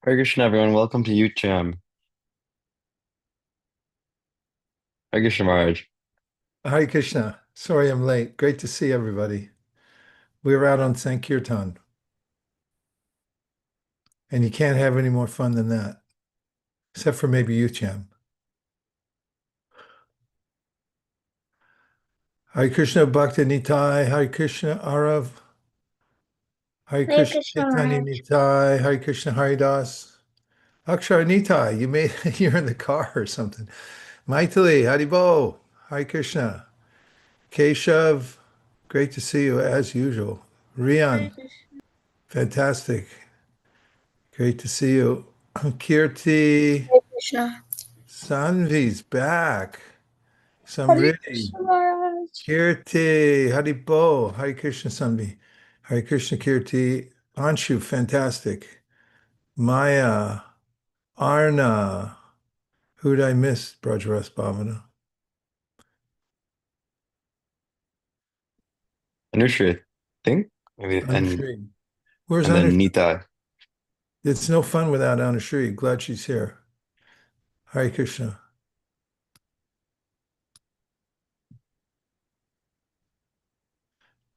Hare Krishna, everyone. Welcome to Youth Jam. Hare Krishna Maharaj. Hare Krishna. Sorry I'm late. Great to see everybody. We were out on Sankirtan, and you can't have any more fun than that, except for maybe you, Cham. Hare Krishna Bhakti Nitai, Hare Krishna Arav, Hare Hare Krishna Krishna Chaitanya Maharaj. Nitai, Hare Krishna Haridas. Akshar Nitai, you're in the car or something. Maitali, Haribo, Hare Krishna. Keshav, great to see you as usual. Hare Rian, Krishna. fantastic. Great to see you. Kirti. Hare Krishna. Sanvi's back. Hare Samriddhi. Krishna Maharaj. Kirti. Haribo. Hare Krishna Sanvi. Hare Krishna Kirti. Anshu, fantastic. Maya. Arna. Who did I miss? Brajaras Bhavana. Anushri, I think. Maybe Anushri. Where's and then Anushri? Nita. It's no fun without Anushri. Glad she's here. Hare Krishna.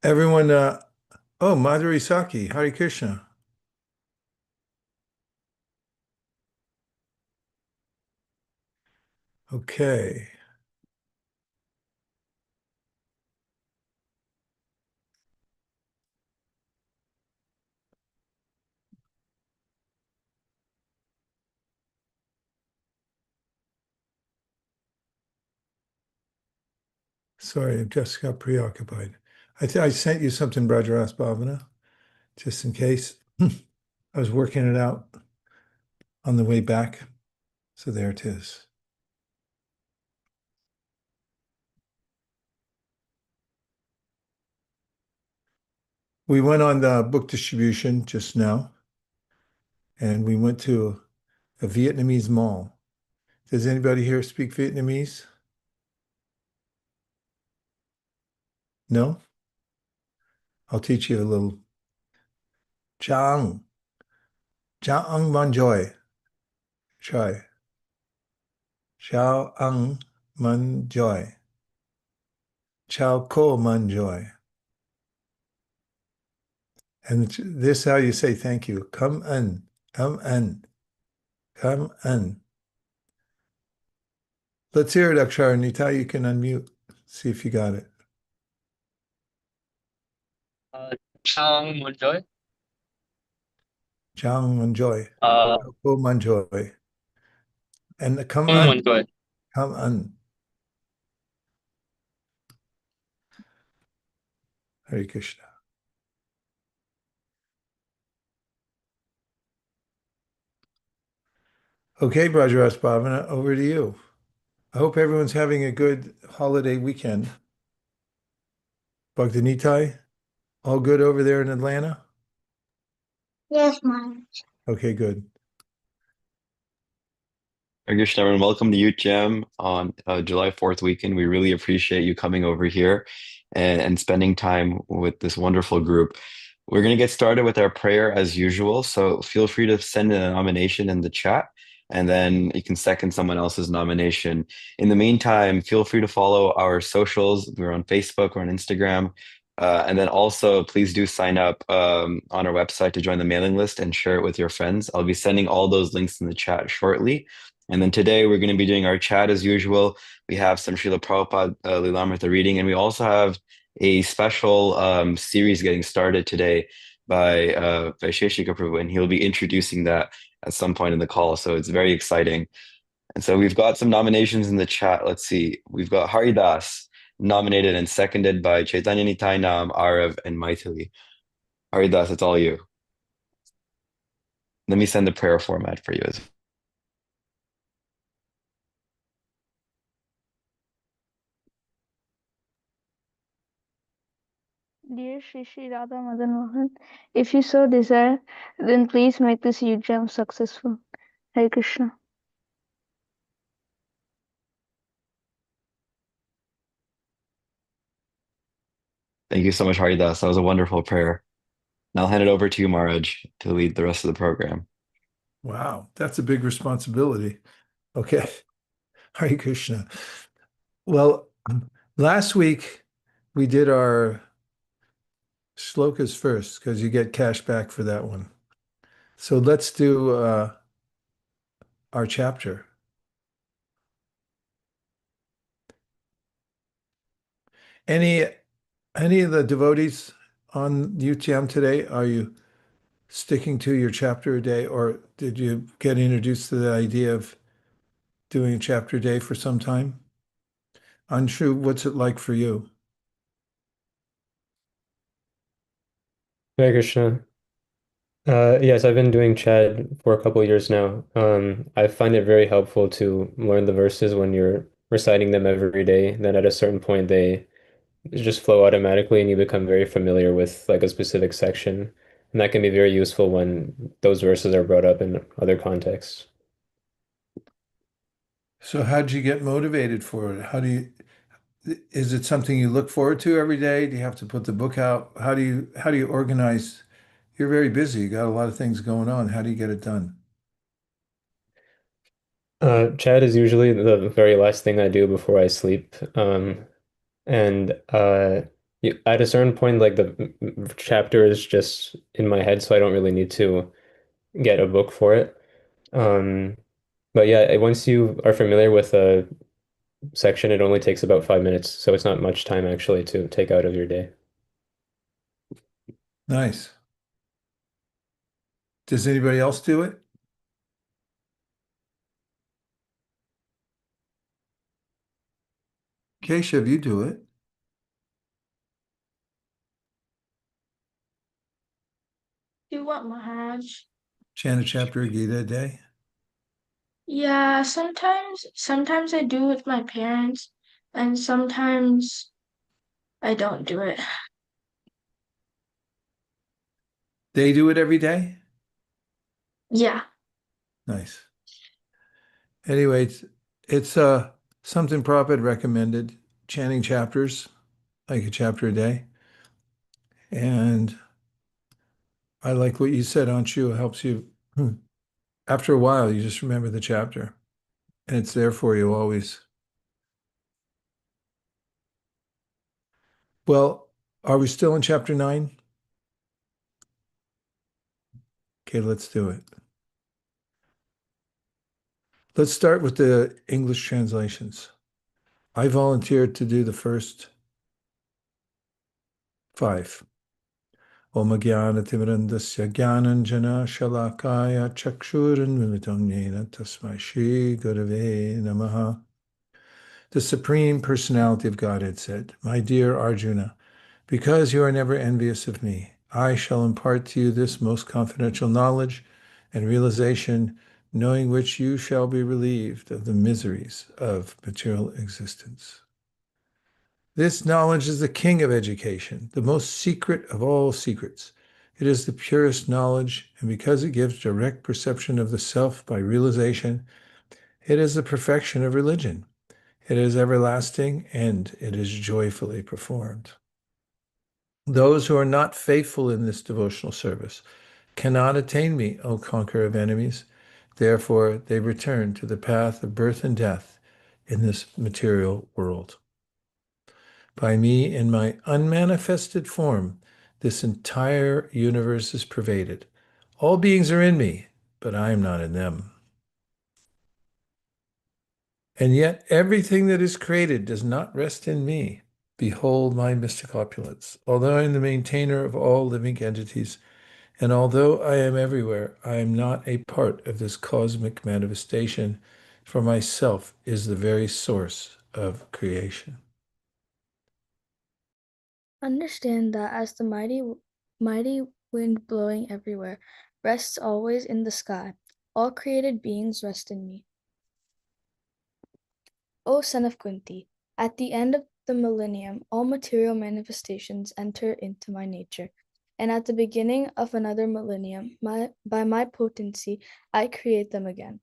Everyone, oh, Madhuri Saki. Hare Krishna. Okay. Sorry, I just got preoccupied. I sent you something, Brajaras Bhavana, just in case. I was working it out on the way back. So there it is. We went on the book distribution just now, and we went to a Vietnamese mall. Does anybody here speak Vietnamese? No? I'll teach you a little. Chang. Chang manjoy. Try. Chao ang manjoy. Chao ko manjoy. And this is how you say thank you. Come in. Come in. Come in. Let's hear it, Akshar. Nita, you can unmute. See if you got it. Uh, Chang Munjoy. Chang manjoy. Uh, Ko manjoy. And come Chang on. Munjoy. Come on. Hare Krishna. Okay, Brajaras Bhavana, over to you. I hope everyone's having a good holiday weekend. Bhakti all good over there in Atlanta? Yes, Maharaj. Okay, good. Hare Krishna, everyone. Welcome to Youth Jam on July 4th weekend. We really appreciate you coming over here and spending time with this wonderful group. We're going to get started with our prayer as usual. So feel free to send in a nomination in the chat, and then you can second someone else's nomination. In the meantime, feel free to follow our socials. We're on Facebook, we're on Instagram. And then also, please do sign up on our website to join the mailing list and share it with your friends. I'll be sending all those links in the chat shortly. And then today we're going to be doing our chat as usual. We have some Srila Prabhupada Lilamrita reading, and we also have a special series getting started today by Sheshika Prabhu, and he'll be introducing that at some point in the call. So it's very exciting. And so we've got some nominations in the chat. Let's see. We've got Haridas nominated and seconded by Chaitanya Nitai Nam, Arav, and Maithili. Haridas, it's all you. Let me send the prayer format for you as well. Dear Shri Shri Radha Madan Mohan, if you so desire, then please make this yujam successful. Hare Krishna. Thank you so much, Haridas. That was a wonderful prayer. And I'll hand it over to you, Maraj, to lead the rest of the program. Wow, that's a big responsibility. Okay. Hare Krishna. Well, last week we did our shlokas first because you get cash back for that one. So let's do our chapter. Any any of the devotees on UTM today, are you sticking to your chapter a day, or did you get introduced to the idea of doing a chapter a day for some time? Anshu, what's it like for you? Hare Krishna. Yes, I've been doing Chad for a couple of years now. I find it very helpful to learn the verses when you're reciting them every day. Then at a certain point, they just flow automatically, and you become very familiar with like a specific section. And that can be very useful when those verses are brought up in other contexts. So how did you get motivated for it? Is it something you look forward to every day? Do you have to put the book out? How do you organize? You're very busy. You got a lot of things going on. How do you get it done? Chad is usually the very last thing I do before I sleep. And at a certain point, like the chapter is just in my head, so I don't really need to get a book for it. Um, but yeah, once you are familiar with a section, it only takes about 5 minutes, so it's not much time actually to take out of your day. Nice. Does anybody else do it? Keshav, you do it. Do what, Maharaj? Chant a chapter of Gita a day. Yeah, sometimes I do with my parents, and sometimes I don't do it. They do it every day? Yeah. Nice. Anyway, it's something Prabhupada recommended, chanting chapters, like a chapter a day. And I like what you said, Anshu. It helps you. After a while, you just remember the chapter, and it's there for you always. Well, are we still in chapter 9? Okay, let's do it. Let's start with the English translations. I volunteered to do the first 5. Om Jnana Jnananjana Shalakaya Chakshuranmilitam Yena Tasmai Shri Gurave Namaha. The Supreme Personality of Godhead said, My dear Arjuna, because you are never envious of me, I shall impart to you this most confidential knowledge and realization, knowing which you shall be relieved of the miseries of material existence. This knowledge is the king of education, the most secret of all secrets. It is the purest knowledge, and because it gives direct perception of the self by realization, it is the perfection of religion. It is everlasting, and it is joyfully performed. Those who are not faithful in this devotional service cannot attain me, O conqueror of enemies. Therefore, they return to the path of birth and death in this material world. By me, in my unmanifested form, this entire universe is pervaded. All beings are in me, but I am not in them. And yet everything that is created does not rest in me. Behold my mystic opulence. Although I am the maintainer of all living entities, and although I am everywhere, I am not a part of this cosmic manifestation, for myself is the very source of creation. Understand that as the mighty wind blowing everywhere rests always in the sky, all created beings rest in me. O son of Kunti, at the end of the millennium, all material manifestations enter into my nature. And at the beginning of another millennium, by my potency, I create them again.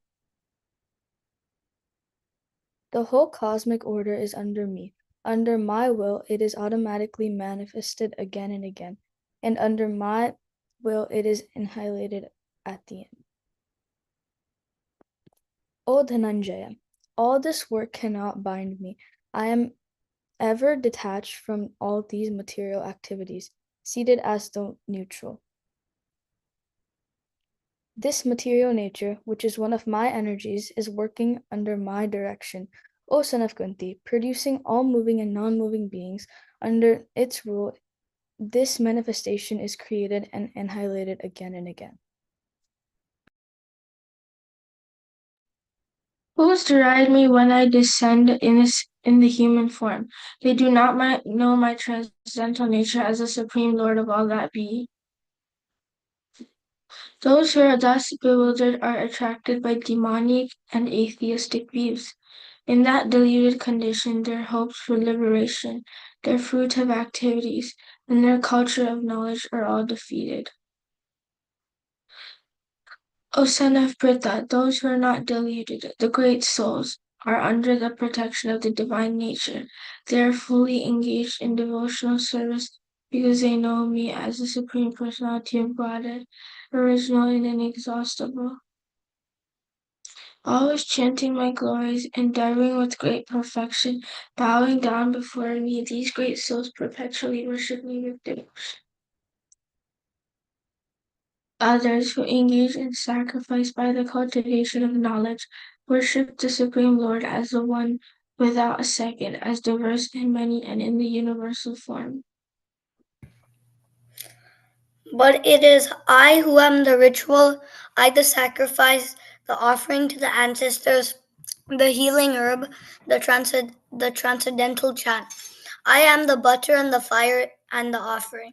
The whole cosmic order is under me. Under my will, it is automatically manifested again and again. And under my will, it is annihilated at the end. O Dhananjaya, all this work cannot bind me. I am ever detached from all these material activities, seated as though neutral. This material nature, which is one of my energies, is working under my direction, O son of Kunti, producing all moving and non-moving beings under its rule. This manifestation is created and annihilated again and again. Fools deride me when I descend in the human form. They do not know my transcendental nature as the supreme Lord of all that be. Those who are thus bewildered are attracted by demonic and atheistic views. In that deluded condition, their hopes for liberation, their fruitive activities, and their culture of knowledge are all defeated. O son of Pritha, those who are not deluded, the great souls, are under the protection of the divine nature. They are fully engaged in devotional service because they know me as the Supreme Personality of Godhead, original and inexhaustible. Always chanting my glories, endeavoring with great perfection, bowing down before me, these great souls perpetually worship me with devotion. Others who engage in sacrifice by the cultivation of knowledge worship the Supreme Lord as the one without a second, as diverse and many and in the universal form. But it is I who am the ritual, I the sacrifice, the offering to the ancestors, the healing herb, the transcendental chant. I am the butter and the fire and the offering.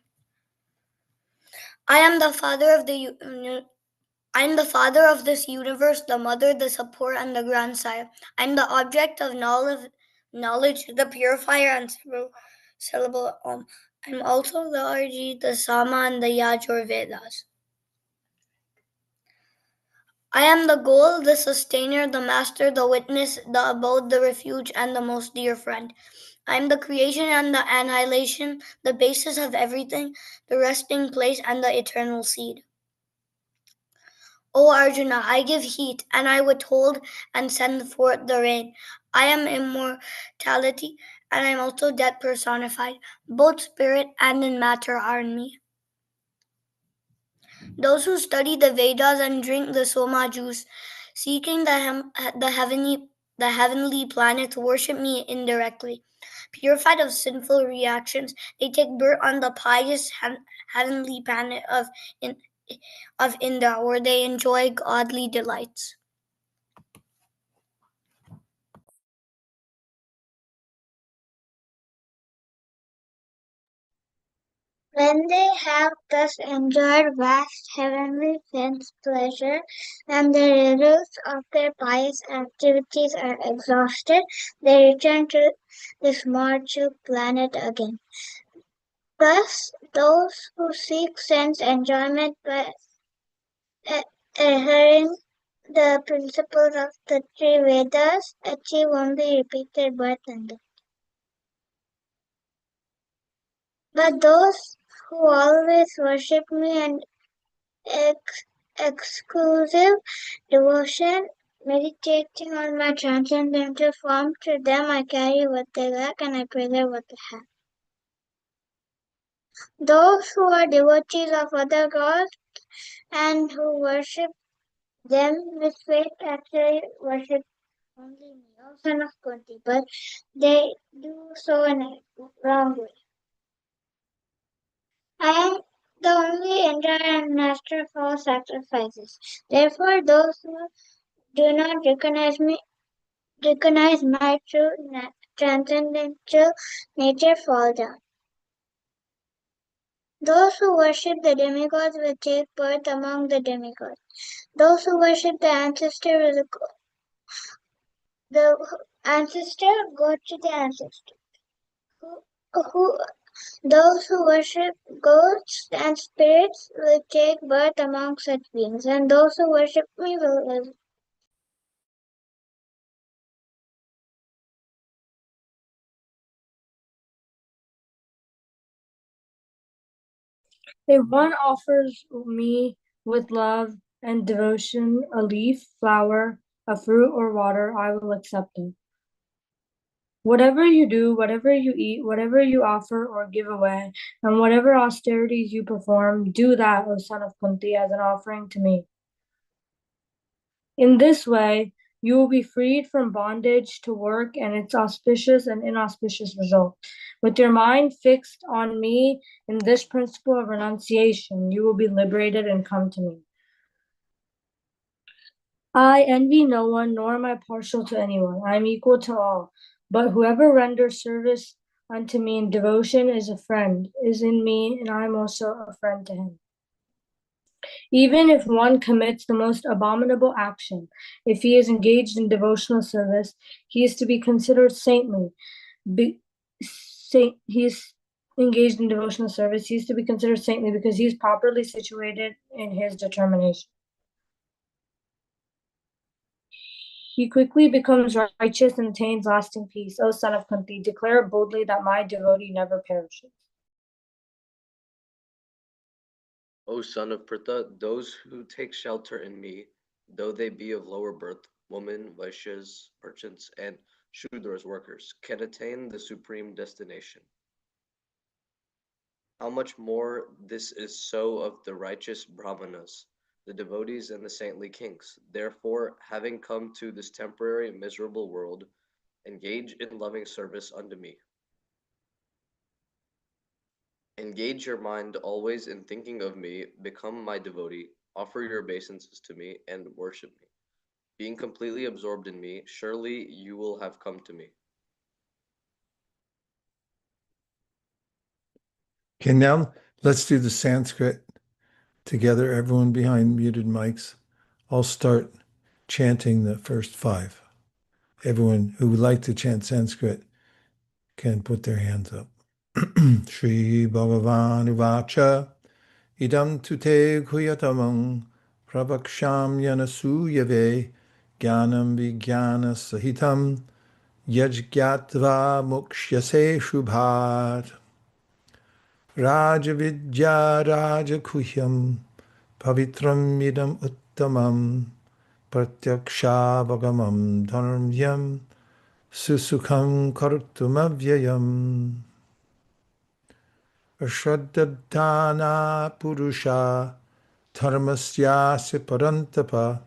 I am the father of I am the father of this universe, the mother, the support, and the grandsire. I am the object of knowledge, the purifier and syllable Om. I am also the Arji, the Sama, and the Yajur Vedas. I am the goal, the sustainer, the master, the witness, the abode, the refuge, and the most dear friend. I am the creation and the annihilation, the basis of everything, the resting place, and the eternal seed. O Arjuna, I give heat, and I withhold and send forth the rain. I am immortality, and I am also death personified. Both spirit and in matter are in me. Those who study the Vedas and drink the Soma juice, seeking the heavenly planets, worship me indirectly. Purified of sinful reactions, they take birth on the pious heavenly planet of Indra, where they enjoy godly delights. When they have thus enjoyed vast heavenly sense pleasure, and the results of their pious activities are exhausted, they return to this mortal planet again. Thus, those who seek sense enjoyment by adhering the principles of the three Vedas achieve only repeated birth and death. But those who always worship me and exclusive devotion, meditating on my transcendental form, to them I carry what they lack and I preserve what they have. Those who are devotees of other gods and who worship them with faith actually worship only me, O son of Kunti, but they do so in a wrong way. I am the only Indra and master of all sacrifices. Therefore, those who do not recognize my true transcendental nature fall down. Those who worship the demigods will take birth among the demigods. Those who worship the ancestor go to the ancestor. Those who worship ghosts and spirits will take birth among such beings, and those who worship me will live. If one offers me with love and devotion a leaf, flower, of fruit or water, I will accept it. Whatever you do, whatever you eat, whatever you offer or give away, and whatever austerities you perform, do that, O son of Kunti, as an offering to me. In this way, you will be freed from bondage to work and its auspicious and inauspicious result. With your mind fixed on me in this principle of renunciation, you will be liberated and come to me. I envy no one, nor am I partial to anyone. I am equal to all. But whoever renders service unto me in devotion is a friend, is in me, and I am also a friend to him. Even if one commits the most abominable action, if he is engaged in devotional service, he is to be considered saintly. He is engaged in devotional service, he is to be considered saintly because he is properly situated in his determination. He quickly becomes righteous and attains lasting peace. O son of Kunti, declare boldly that my devotee never perishes. O son of Pritha, those who take shelter in me, though they be of lower birth, women, Vaishyas, merchants, and Shudras workers, can attain the supreme destination. How much more this is so of the righteous Brahmanas, the devotees and the saintly kings. Therefore, having come to this temporary miserable world, engage in loving service unto me. Engage your mind always in thinking of me, become my devotee, offer your obeisances to me, and worship me. Being completely absorbed in me, surely you will have come to me. Okay, now let's do the Sanskrit together. Everyone behind muted mics. I'll start chanting the first five. Everyone who would like to chant Sanskrit can put their hands up. Shri Bhagavan Uvacha Idam Tute Kuyatamang Prabhaksham Yanasuyave Jnanam Vijnana Sahitam Yajgyatva Mukshyase Shubhat Rajavidya Rajakuhyam Pavitram Idam Uttamam Pratyaksha Dharmyam Susukham Kartumavyayam Ashraddhana Purusha Dharmasyasya Parantapa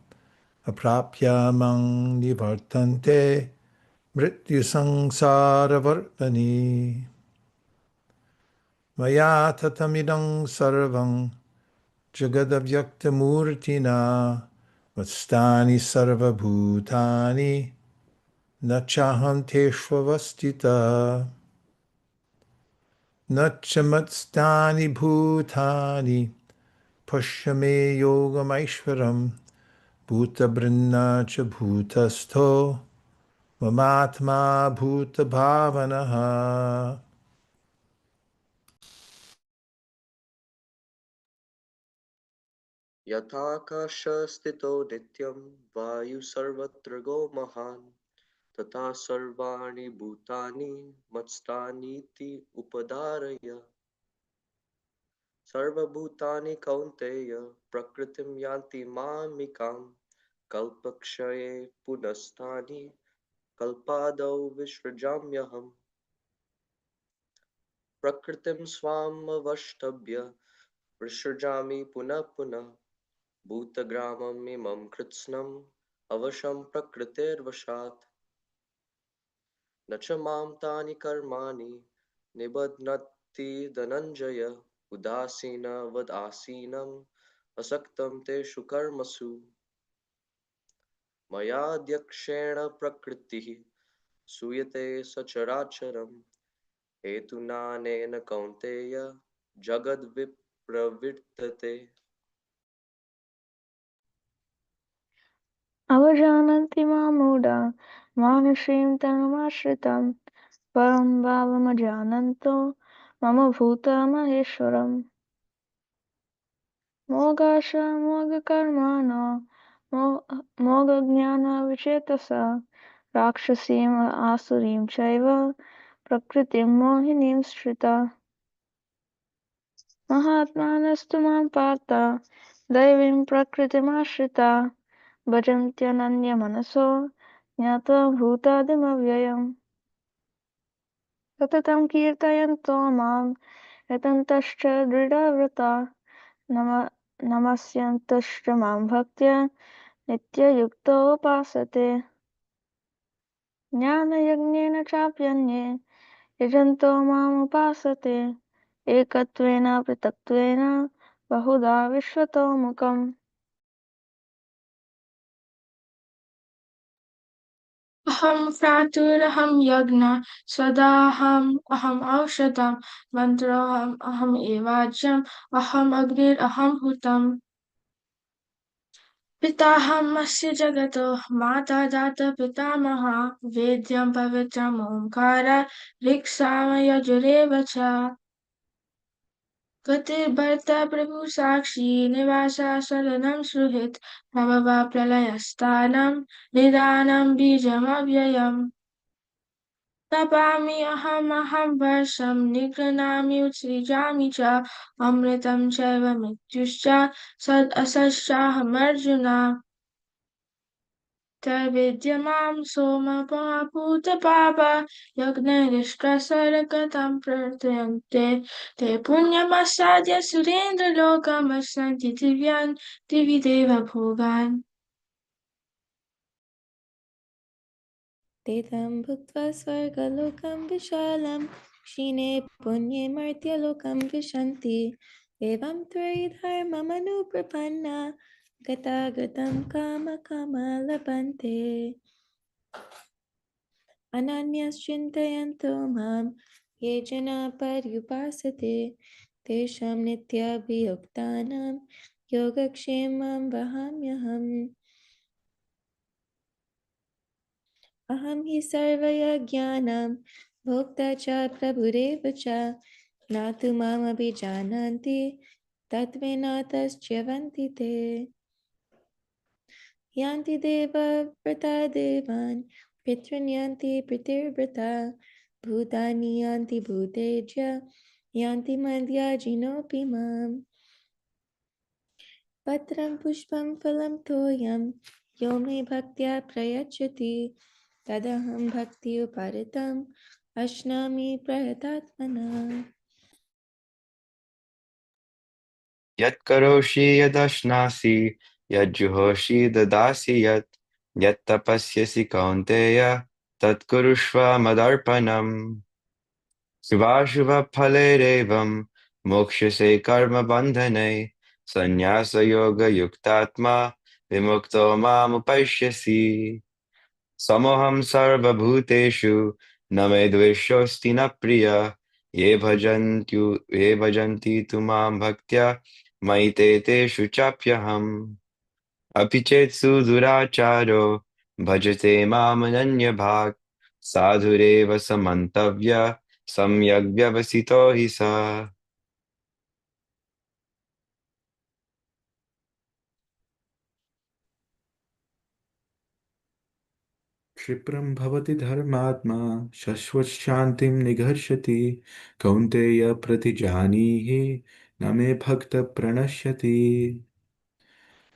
Aprapya Mang Nivartante Mrityu Sangsara Vartani Maya Tatamidang Sarvang Jagadavyaktamurtina Vastani Sarva Bhutani Nachaham Teshvavastita Nachamatstani Bhutani Pashyame Yogamaishvaram Bhuta Brinna cha Bhutastho Mamatma Bhuta Bhavanaha. Yathakasha stito nityam vayu sarvatra go mahan tata sarvani bhutani matstaniti upadaraya sarvabhutani kaunteya prakritim yanti mamikam kalpakshaye punastani kalpadau vishrajamyaham prakritim swam avashtabhya vishrajami punah punah भूतग्रामम् इमं कृत्स्नम् अवशं प्रकृतेर्वशात् न च मां तानि कर्माणि निबध्नन्ति धनञ्जय उदासीनवदासीनम् असक्तं तेषु कर्मसु मयाध्यक्षेण प्रकृतिः सूयते सचराचरम् हेतुनानेन कौन्तेय जगद्विप्रवर्तते अवजानन्ति मामूढा मानुषीं तनुमाश्रितं परं भावमजानन्तो मम भूतमहेश्वरम् मोगाशमोगकर्माणो मोगज्ञानविचेतसा राक्षसीम् आसुरीं चैव प्रकृतिं मोहिनीं श्रिता महात्मानस्तु मां पार्थ दैवीं प्रकृतिमाश्रिता भजन्त्यनन्यमनसो ज्ञात्वा भूतादिमव्ययम् सततं कीर्तयन्तो मां यतन्तश्च दृढव्रता नम नमस्यन्तश्च मां भक्त्या नित्ययुक्तोपासते ज्ञानयज्ञेन चाप्यन्ये यजन्तो मामुपासते एकत्वेन पृथक्त्वेन बहुधा विश्वतोमुखम् अहं भ्रातुरहं यज्ञः स्वदाहम् औषधं मन्त्रोऽहम् एवाज्यम् अहम् अग्निरहं हुतम् पिताहमस्य जगतो माता दाता पितामहा वेद्यं पवित्रम् ओङ्कार ऋक्सामयजुरेव च गतिर्भर्ता प्रभु साक्षी निवासा सदनं सुहृत् प्रभवा प्रलयस्थानं निदानं बीजमव्ययम् तपामि अहमहं वर्षं निगृह्णामि उत्सृजामि च अमृतं चैव मृत्युश्च सदसश्चाहमर्जुन त्रैविद्यमां सोमपापूतपाप यज्ञनिष्कसर्गतं प्रवर्तन्ते ते पुण्यमसाद्य सुरेन्द्रलोकमस्सन्ति दिव्यान् दिवि देवभोगान् ते तं भुक्त्वा स्वर्गलोकं विशालं क्षीणे पुण्ये मर्त्यलोकं विशन्ति एवं त्वयि धर्ममनुप्रपन्ना गतागतं कामकामा अनन्यश्चिन्तयन्तो मां ये जना पर्युपासते तेषां नित्याभियुक्तानां योगक्षेमं वहाम्यहम् अहं हि सर्वयज्ञानां भोक्ता च प्रभुरेव च न तु मामभिजानन्ति तत्त्वेन तश्च्यवन्ति ते यान्ति देवव्रता देवान् पितॄन् यान्ति पितृव्रता भूतानि यान्ति भूतेज्य यान्ति मद्याजिनोऽपि माम् पत्रं पुष्पं फलं तोयं यो मे भक्त्या प्रयच्छति तदहं भक्त्युपरतम् अश्नामि प्रयतात्मना यत्करोषि यदश्नासि यज्जुहोषि ददासि यत्तपस्यसि कौन्तेय तत्कुरुष्व मदर्पणम् शुभाशुभफलैरेवं मोक्ष्यसे कर्मबन्धने सन्न्यासयोगयुक्तात्मा विमुक्तो मामुपैष्यसि समोऽहं सर्वभूतेषु न मे द्वेषोऽस्ति न प्रिय ये भजन्ति तु मां भक्त्या मयि तेषु चाप्यहम् अपि चेत् सुदुराचारो भजते मामनन्यभाक् साधुरेव समन्तव्य सम्यग् व्यवसितो हि सः क्षिप्रं भवति धर्मात्मा शश्वच्छान्तिं निघर्षति कौन्तेय प्रतिजानीहि न मे भक्त प्रणश्यति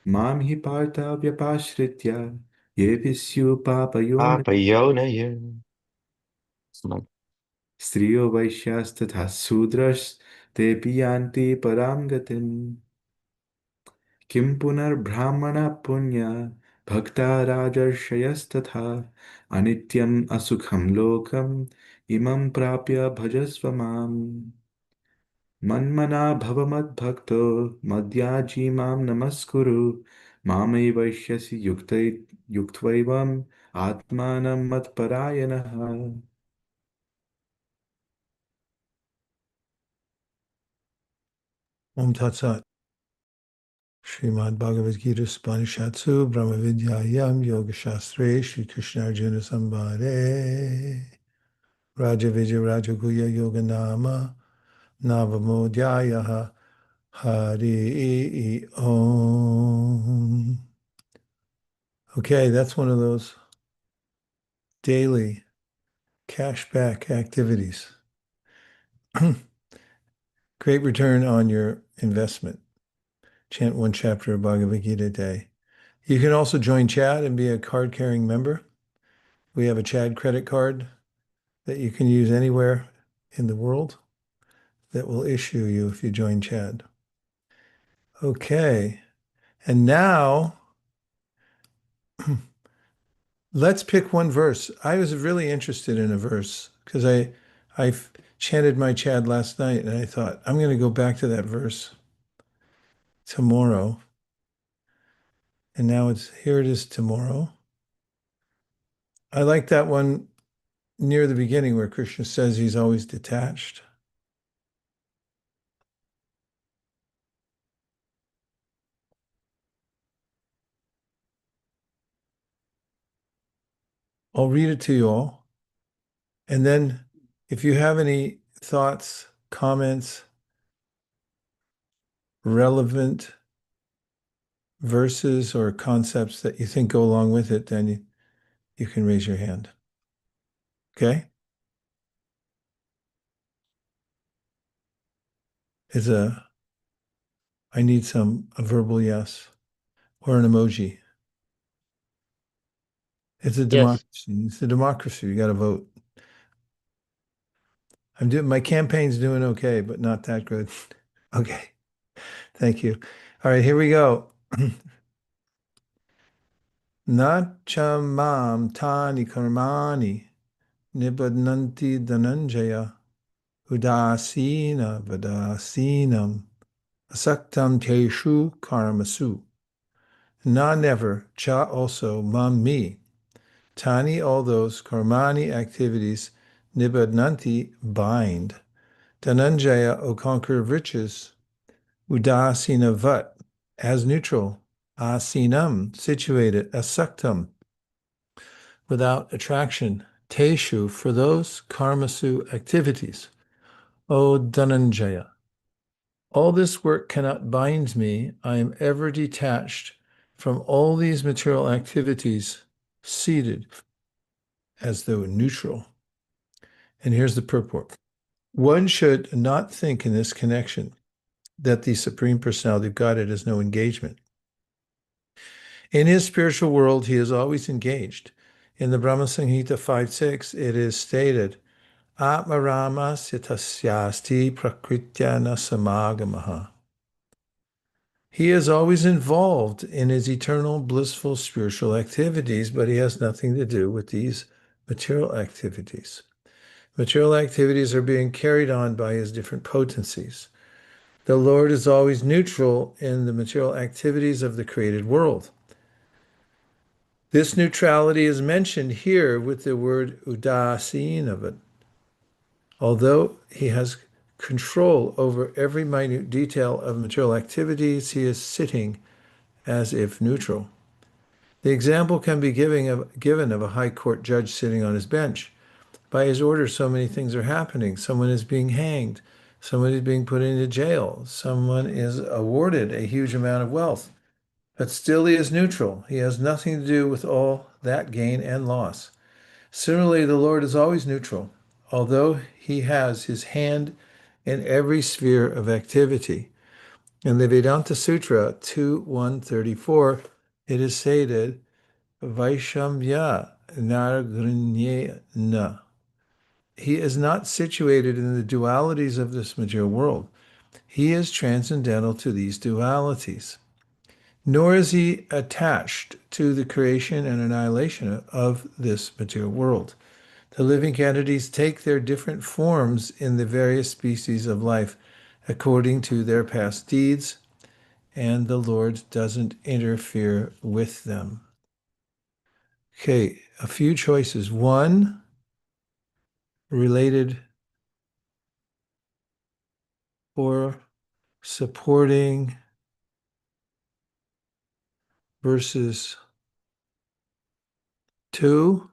मां हि पार्थ व्यपाश्रित्य येऽपि स्युः पापयोनिः पापयोनय स्त्रियो वैश्यास्तथा शूद्रस्तेऽपि यान्ति परां गतिम् किं पुनर्ब्राह्मणः पुण्या भक्ता राजर्षयस्तथा अनित्यम् असुखं लोकम् इमं प्राप्य भजस्व माम् मन्मना भव मद्भक्तो मद्याजी मां नमस्कुरु मामैवैष्यसि युक्त्वैवम् आत्मानं मत्परायणः Om Tat Sat. Srimad Bhagavad Gita Upanishadsu Brahma Vidyayam Yoga Shastre Shri Krishna Arjuna Sambhade Raja Vijay Raja Guya Yoga Nama Navamodhyayaha Hari Om. Okay, that's one of those daily cashback activities. Great return on your investment. Chant one chapter of Bhagavad Gita a day. You can also join Chad and be a card-carrying member. We have a Chad credit card that you can use anywhere in the world that will issue you if you join Chad. Okay. And now let's pick one verse. I was really interested in a verse because I chanted my Chad last night and I thought I'm going to go back to that verse tomorrow. And now here it is tomorrow. I like that one near the beginning where Krishna says he's always detached. I'll read it to you all. And then if you have any thoughts, comments, relevant verses or concepts that you think go along with it, then you can raise your hand. Okay? I need a verbal yes or an emoji. It's a Yes. democracy. It's a democracy. You got to vote. My campaign's doing okay, but not that good. Okay. Thank you. All right, here we go. Nachamam tani karmani nibadnanti dhananjaya udasina vadasinam asaktam teshu karmasu. Na never, cha also, mam me. Tani all those, karmani activities, nibadnanti bind. Dhananjaya, O conqueror of riches, udasina vat, as neutral, asinam, situated, asaktam, without attraction, teshu, for those karmasu activities. O Dhananjaya, all this work cannot bind me. I am ever detached from all these material activities, seated as though neutral. And here's the purport. One should not think in this connection that the Supreme Personality of Godhead has no engagement. In his spiritual world, he is always engaged. In the Brahma Samhita 5.6, it is stated, Atmarama sitasyasti prakrityana samagamaha. He is always involved in his eternal, blissful spiritual activities, but he has nothing to do with these material activities. Material activities are being carried on by his different potencies. The Lord is always neutral in the material activities of the created world. This neutrality is mentioned here with the word udasinavat. Although he has control over every minute detail of material activities, he is sitting as if neutral. The example can be given of a high court judge sitting on his bench. By his order, so many things are happening. Someone is being hanged. Someone is being put into jail. Someone is awarded a huge amount of wealth. But still he is neutral. He has nothing to do with all that gain and loss. Similarly, the Lord is always neutral, although he has his hand in every sphere of activity. In the Vedanta Sutra 2.134, it is stated, Vaishamya Naragrinyena. He is not situated in the dualities of this material world. He is transcendental to these dualities. Nor is he attached to the creation and annihilation of this material world. The living entities take their different forms in the various species of life according to their past deeds, and the Lord doesn't interfere with them. Okay, a few choices. One, related or supporting verses 2,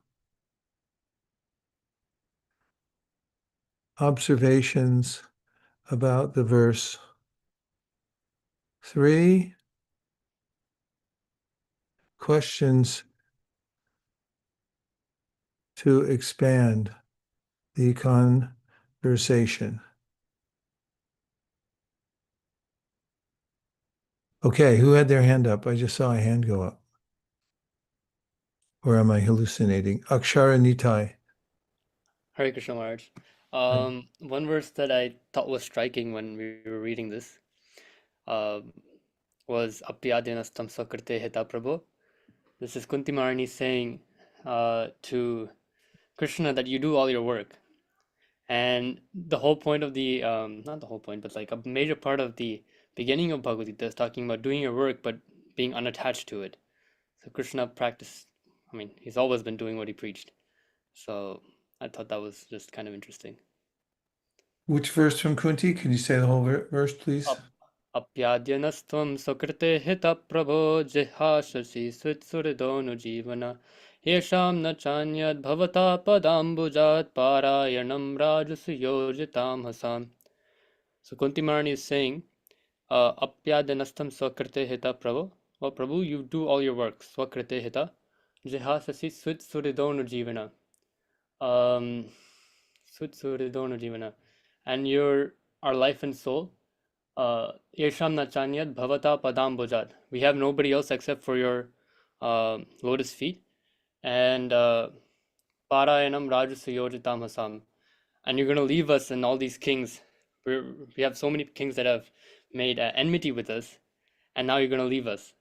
observations about the verse 3, questions to expand the conversation. Okay, who had their hand up? I just saw a hand go up. Or am I hallucinating? Akshara Nitai. Hare Krishna Maharaj. One verse that I thought was striking when we were reading this um, was Apyadyanastam Sakrite Heta Prabho. This is Kunti Maharani saying to Krishna that you do all your work. And the whole point of the, not the whole point, but like a major part of the beginning of Bhagavad Gita is talking about doing your work but being unattached to it. So Krishna practiced, I mean, he's always been doing what he preached. So I thought that was just kind of interesting. Which verse from Kunti? Can you say the whole verse, please? Apyadyanastvam Sakrite Hita Prabho Jihashasi Switsuridono Jivana Yesham na Chanyad Bhavata Padambujat Parayanam Rajasuyojitam Hasam. So Kunti Maharani is saying, Apyadyanastam Swakrite Hita Prabho. Well, Prabhu, you do all your work. Swakrite Hita. Jihasasi Switsuridono Jivana. Switsuridono Jivana. And your our life and soul. Yesham Nachanyad Bhavata Padam Bhujat. We have nobody else except for your lotus feet. And Parayanam Rajasuyojitam Hasam. And you're going to leave us and all these kings. We have so many kings that have made enmity with us. And now you're going to leave us.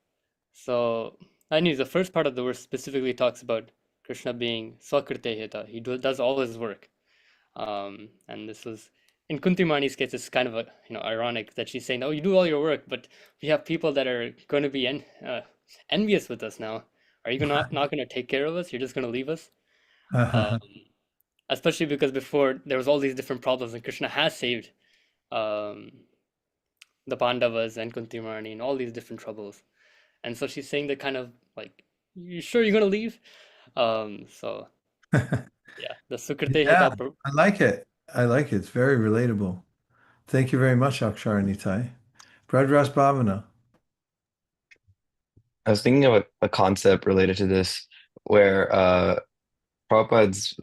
So, anyways, the first part of the verse specifically talks about Krishna being Swakrite Hita. He does all his work. And this was in Kunti Mani's case, it's kind of ironic that she's saying, "Oh, you do all your work, but we have people that are going to be envious with us now. Are you not going to take care of us? You're just going to leave us?" Especially because before there was all these different problems, and Krishna has saved um, the Pandavas and Kunti Mani and all these different troubles, and so she's saying that kind of like, "You sure you're going to leave?" So yeah, the Sukrite Yeah, Hita. I like it. I like it. It's very relatable. Thank you very much, Akshara Nitai. Bradras Bhavana. I was thinking of a concept related to this where Prabhupada's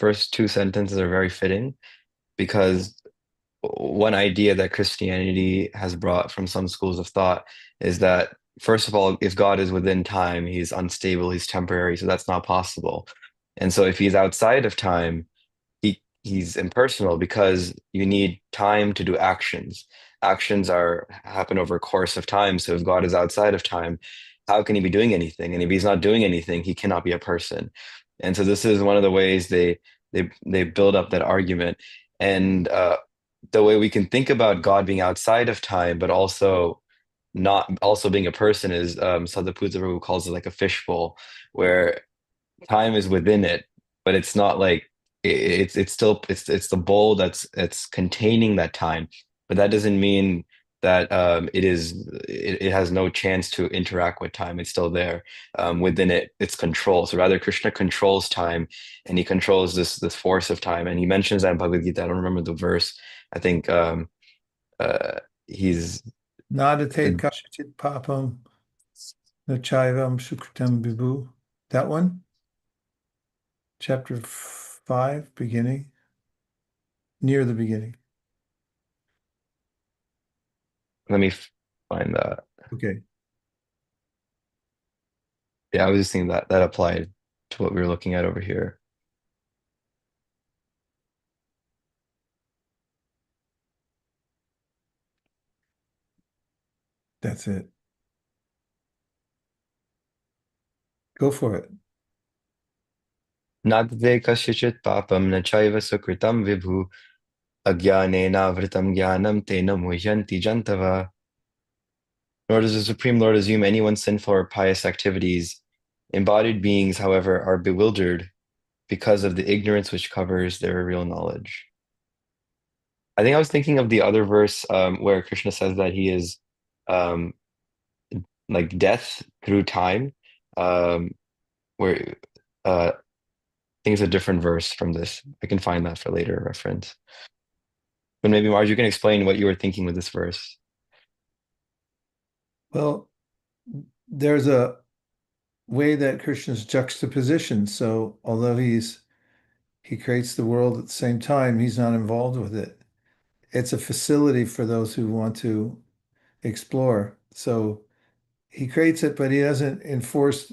first two sentences are very fitting because one idea that Christianity has brought from some schools of thought is that, first of all, if God is within time, he's unstable, he's temporary, so that's not possible. And so if he's outside of time, he's impersonal because you need time to do actions. Actions are happen over a course of time. So if God is outside of time, how can he be doing anything? And if he's not doing anything, he cannot be a person. And so this is one of the ways they build up that argument. And the way we can think about God being outside of time, but also not also being a person is Sadhaputta Prabhu calls it like a fishbowl, where time is within it, but it's not like it's still it's the bowl that's containing that time, but that doesn't mean that it has no chance to interact with time. It's still there within it. It's control. So rather, Krishna controls time, and he controls this force of time. And he mentions that in Bhagavad Gita. I don't remember the verse. I think he's Nadate kashachit papam nachaivam sukritam vibhu. That one? Chapter 5, beginning. Near the beginning. let me find that. Okay. Yeah, I was just thinking that that applied to what we were looking at over here. That's it. Go for it. Nadde kasyachit papam na chaiva sukritam vibhu ajnanena vritam jnanam tena muhyanti jantava. Nor does the Supreme Lord assume anyone's sinful or pious activities. Embodied beings, however, are bewildered because of the ignorance which covers their real knowledge. I think I was thinking of the other verse where Krishna says that he is um, like death through time, where I think it's a different verse from this. I can find that for later reference. But maybe Marge, you can explain what you were thinking with this verse. Well, there's a way that Krishna's juxtaposition. So although he creates the world at the same time, he's not involved with it. It's a facility for those who want to explore. So he creates it, but he doesn't enforce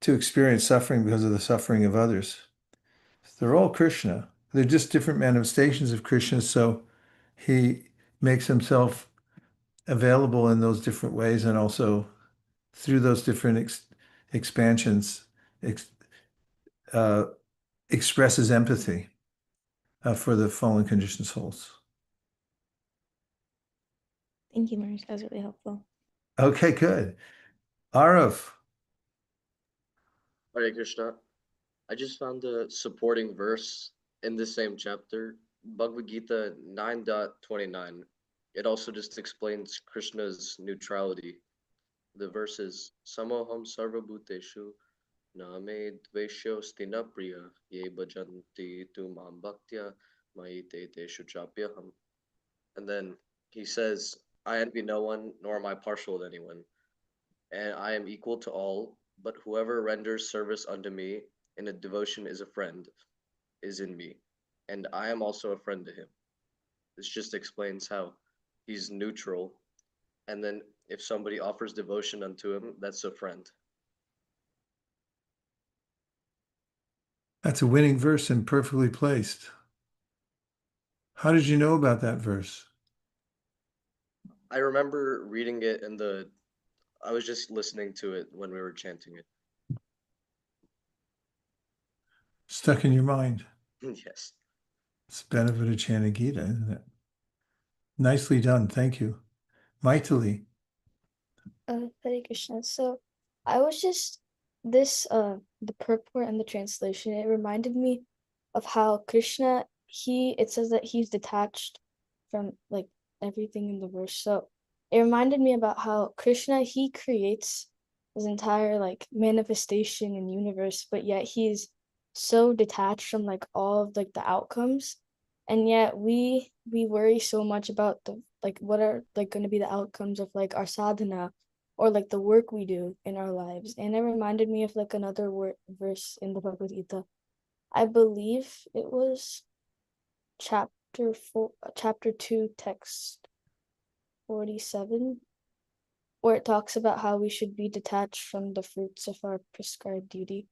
to experience suffering because of the suffering of others. They're all Krishna. They're just different manifestations of Krishna, so he makes himself available in those different ways and also through those different expansions ex uh, expresses empathy for the fallen conditioned souls. Thank you, Mars. That was really helpful. Okay, good. Arav. Hare Krishna. I just found a supporting verse in the same chapter, Bhagavad Gita 9.29. It also just explains Krishna's neutrality. The verse is Samoham Sarvabhuteshu Name Dvesho Stina Priya Ye Bhajanti Tu Mam Bhaktya Maite Teshu Chapyaham. And then he says, I envy no one, nor am I partial to anyone, and I am equal to all, but whoever renders service unto me in a devotion is a friend, is in me, and I am also a friend to him. This just explains how he's neutral, and then if somebody offers devotion unto him, that's a friend. That's a winning verse and perfectly placed. How did you know about that verse? I remember reading it I was just listening to it when we were chanting it. Stuck in your mind. Yes. It's the benefit of chanting Gita, isn't it? Nicely done. Thank you. Maitali. Hare Krishna. So I was just the purport and the translation, it reminded me of how Krishna, it says that he's detached from like everything in the verse. So it reminded me about how Krishna, he creates his entire like manifestation and universe, but yet he's so detached from like all of like the outcomes. And yet we worry so much about the like what are like going to be the outcomes of like our sadhana or like the work we do in our lives. And it reminded me of like another verse in the Bhagavad Gita. I believe it was chapter 2, text 47, where it talks about how we should be detached from the fruits of our prescribed duty.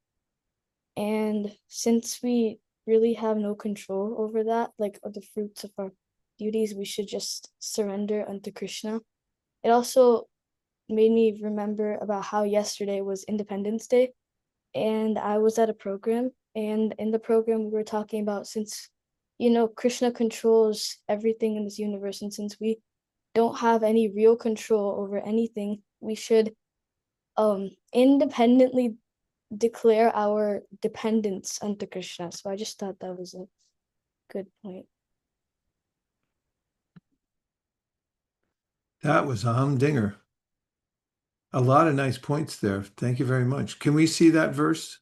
And since we really have no control over that, like of the fruits of our duties, we should just surrender unto Krishna. It also made me remember about how yesterday was Independence Day, and I was at a program, and in the program we were talking about, since Krishna controls everything in this universe, and since we don't have any real control over anything, we should independently declare our dependence unto Krishna. So I just thought that was a good point. That was a humdinger. A lot of nice points there. Thank you very much. Can we see that verse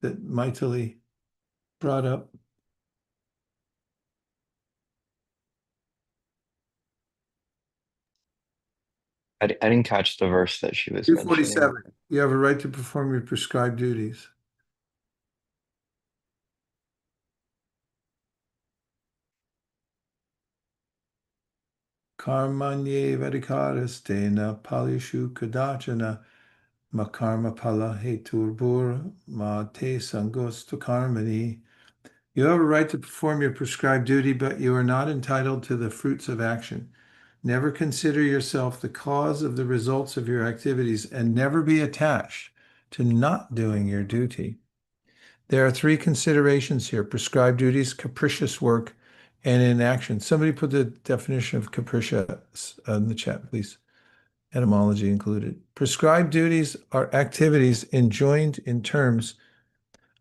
that Maitali brought up? I didn't catch the verse that she was mentioning. 247. You have a right to perform your prescribed duties. Karmanye vadikarastena palishu kadachana makarma pala heturbur ma te sangostu karmani. You have a right to perform your prescribed duty, but you are not entitled to the fruits of action. Never consider yourself the cause of the results of your activities and never be attached to not doing your duty. There are three considerations here: prescribed duties, capricious work, and inaction. Somebody put the definition of capricious in the chat, please. Etymology included. Prescribed duties are activities enjoined in terms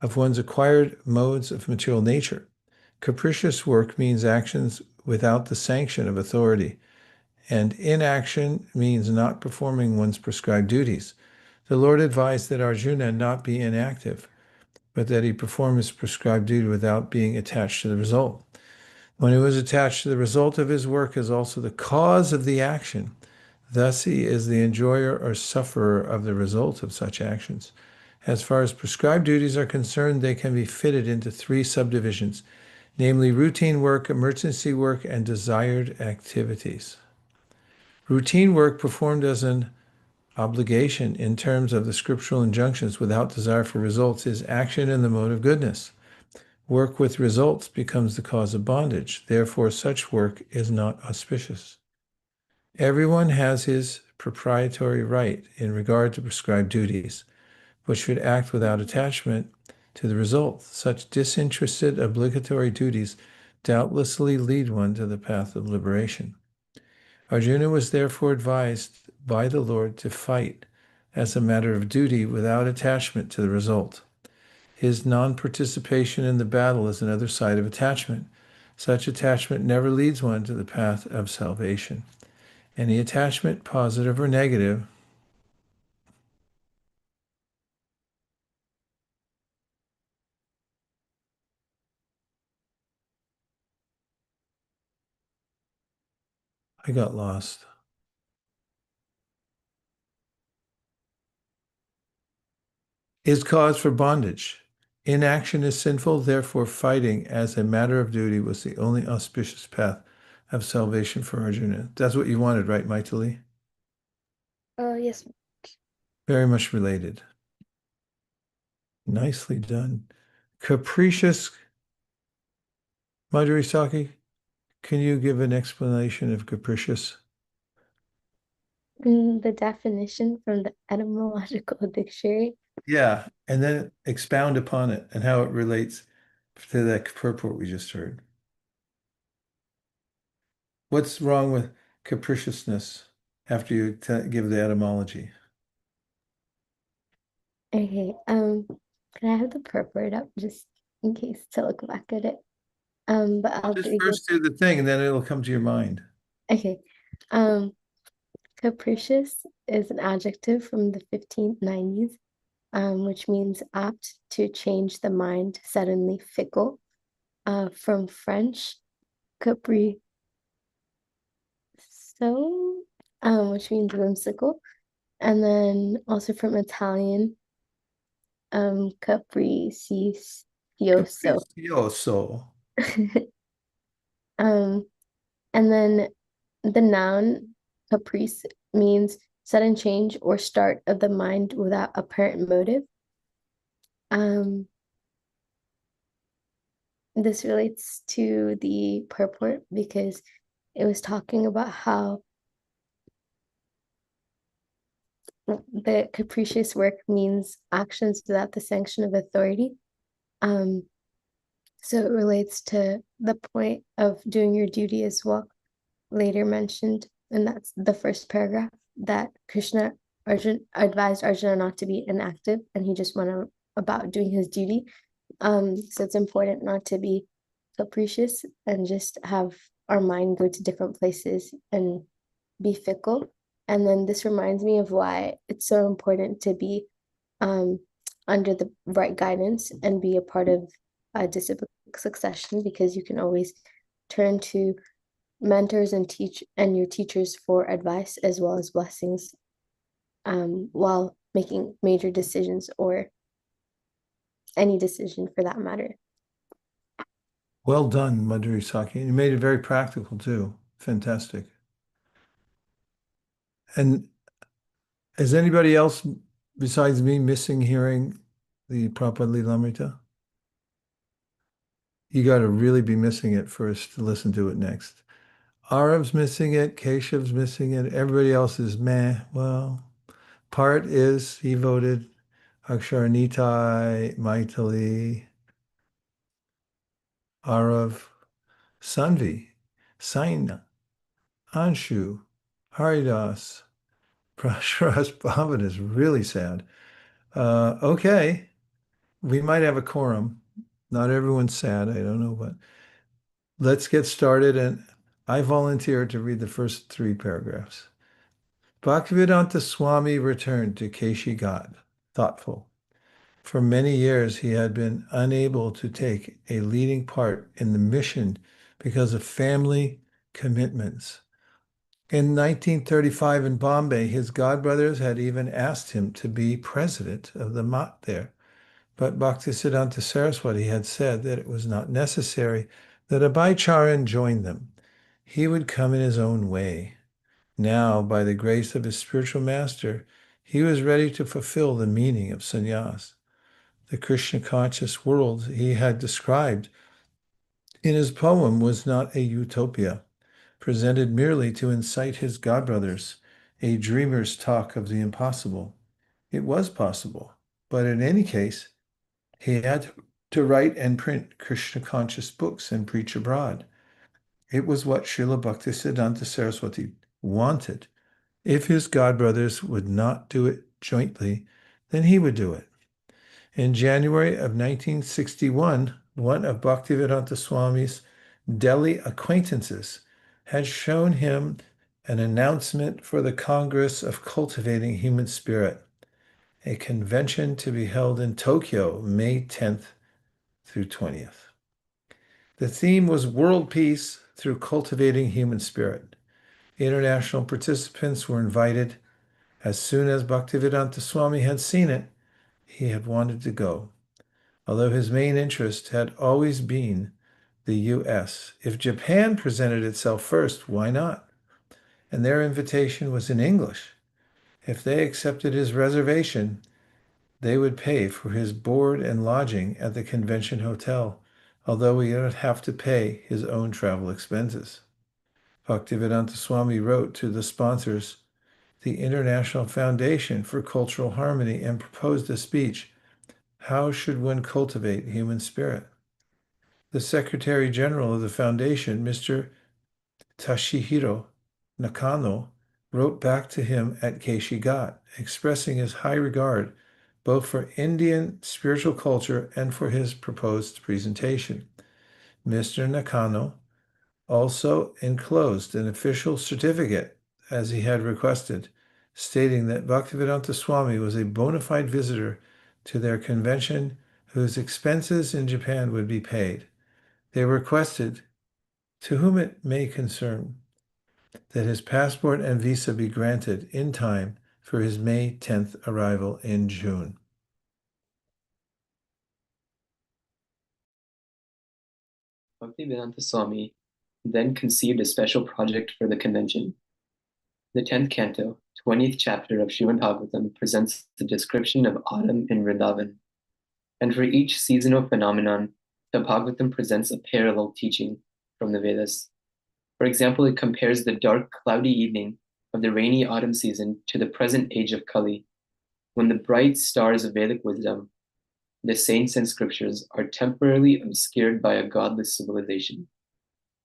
of one's acquired modes of material nature. Capricious work means actions without the sanction of authority, and inaction means not performing one's prescribed duties. The Lord advised that Arjuna not be inactive, but that he perform his prescribed duty without being attached to the result. When he was attached to the result of his work as also the cause of the action, thus he is the enjoyer or sufferer of the result of such actions. As far as prescribed duties are concerned, they can be fitted into three subdivisions, namely routine work, emergency work, and desired activities. Routine work performed as an Obligation, in terms of the scriptural injunctions without desire for results, is action in the mode of goodness. Work with results becomes the cause of bondage. Therefore, such work is not auspicious. Everyone has his proprietary right in regard to prescribed duties, but should act without attachment to the result. Such disinterested obligatory duties doubtlessly lead one to the path of liberation. Arjuna was therefore advised by the Lord to fight as a matter of duty without attachment to the result. His non-participation in the battle is another side of attachment. Such attachment never leads one to the path of salvation. Any attachment, positive or negative, I got lost. Is cause for bondage. Inaction is sinful, therefore fighting as a matter of duty was the only auspicious path of salvation for Arjuna. That's what you wanted, right, Maitali? Yes. Very much related. Nicely done. Capricious, Madhuri Saki, can you give an explanation of capricious? The definition from the etymological dictionary. Yeah, and then expound upon it and how it relates to that purport we just heard. What's wrong with capriciousness after you give the etymology? Okay, can I have the purport up just in case to look back at it? But I'll Just read it. first do the thing and then it'll come to your mind. Okay. Capricious is an adjective from the 1590s, which means apt to change the mind, suddenly fickle. From French, capri so, which means whimsical. And then also from Italian, capricioso. Capricioso. And then the noun caprice means sudden change or start of the mind without apparent motive. This relates to the purport because it was talking about how the capricious work means actions without the sanction of authority. So it relates to the point of doing your duty as well, later mentioned, and that's the first paragraph that Arjuna advised Arjuna not to be inactive, and he just went about doing his duty. So it's important not to be capricious and just have our mind go to different places and be fickle. And then this reminds me of why it's so important to be under the right guidance and be a part of a discipline succession, because you can always turn to mentors and your teachers for advice as well as blessings while making major decisions or any decision for that matter. Well done, Madhuri Saki. You made it very practical too. Fantastic. And is anybody else besides me missing hearing the Prabhupada Lilamrita? You got to really be missing it for us to listen to it next. Arav's missing it, Keshav's missing it, everybody else is meh. Well, part is he voted Akshar Nitai, Maitali, Arav, Sanvi, Saina, Anshu, Haridas, Prashras Bhavan is really sad. Okay, we might have a quorum. Not everyone's sad, I don't know, but let's get started. And I volunteer to read the first three paragraphs. Bhaktivedanta Swami returned to Keshi Ghat, thoughtful. For many years, he had been unable to take a leading part in the mission because of family commitments. In 1935 in Bombay, his godbrothers had even asked him to be president of the Mat there. But Bhaktisiddhanta Saraswati had said that it was not necessary that Abhaycharan join them. He would come in his own way. Now, by the grace of his spiritual master, He was ready to fulfill the meaning of sannyas. The Krishna conscious world he had described in his poem was not a utopia, presented merely to incite his godbrothers, a dreamer's talk of the impossible. It was possible, but in any case, he had to write and print Krishna conscious books and preach abroad. It was what Srila Bhaktisiddhanta Saraswati wanted. If his godbrothers would not do it jointly, then he would do it. In January of 1961, one of Bhaktivedanta Swami's Delhi acquaintances had shown him an announcement for the Congress of Cultivating Human Spirit, a convention to be held in Tokyo, May 10th through 20th. The theme was World Peace through Cultivating Human Spirit. International participants were invited. As soon as Bhaktivedanta Swami had seen it, he had wanted to go, although his main interest had always been the US. If Japan presented itself first, why not? And their invitation was in English. If they accepted his reservation, they would pay for his board and lodging at the convention hotel, although he would have to pay his own travel expenses. Bhaktivedanta Swami wrote to the sponsors, the International Foundation for Cultural Harmony, and proposed a speech. How should one cultivate human spirit? The Secretary General of the Foundation, Mr. Tashihiro Nakano, wrote back to him at Keishi Ghat, expressing his high regard both for Indian spiritual culture and for his proposed presentation. Mr. Nakano also enclosed an official certificate, as he had requested, stating that Bhaktivedanta Swami was a bona fide visitor to their convention whose expenses in Japan would be paid. They requested, to whom it may concern, that his passport and visa be granted in time for his May 10th arrival in June. Bhaktivedanta Swami then conceived a special project for the convention. The 10th canto, 20th chapter of Srimad Bhagavatam presents the description of autumn in Vrindavan. And for each seasonal phenomenon, the Bhagavatam presents a parallel teaching from the Vedas. For example, it compares the dark, cloudy evening of the rainy autumn season to the present age of Kali, when the bright stars of Vedic wisdom, the saints and scriptures, are temporarily obscured by a godless civilization.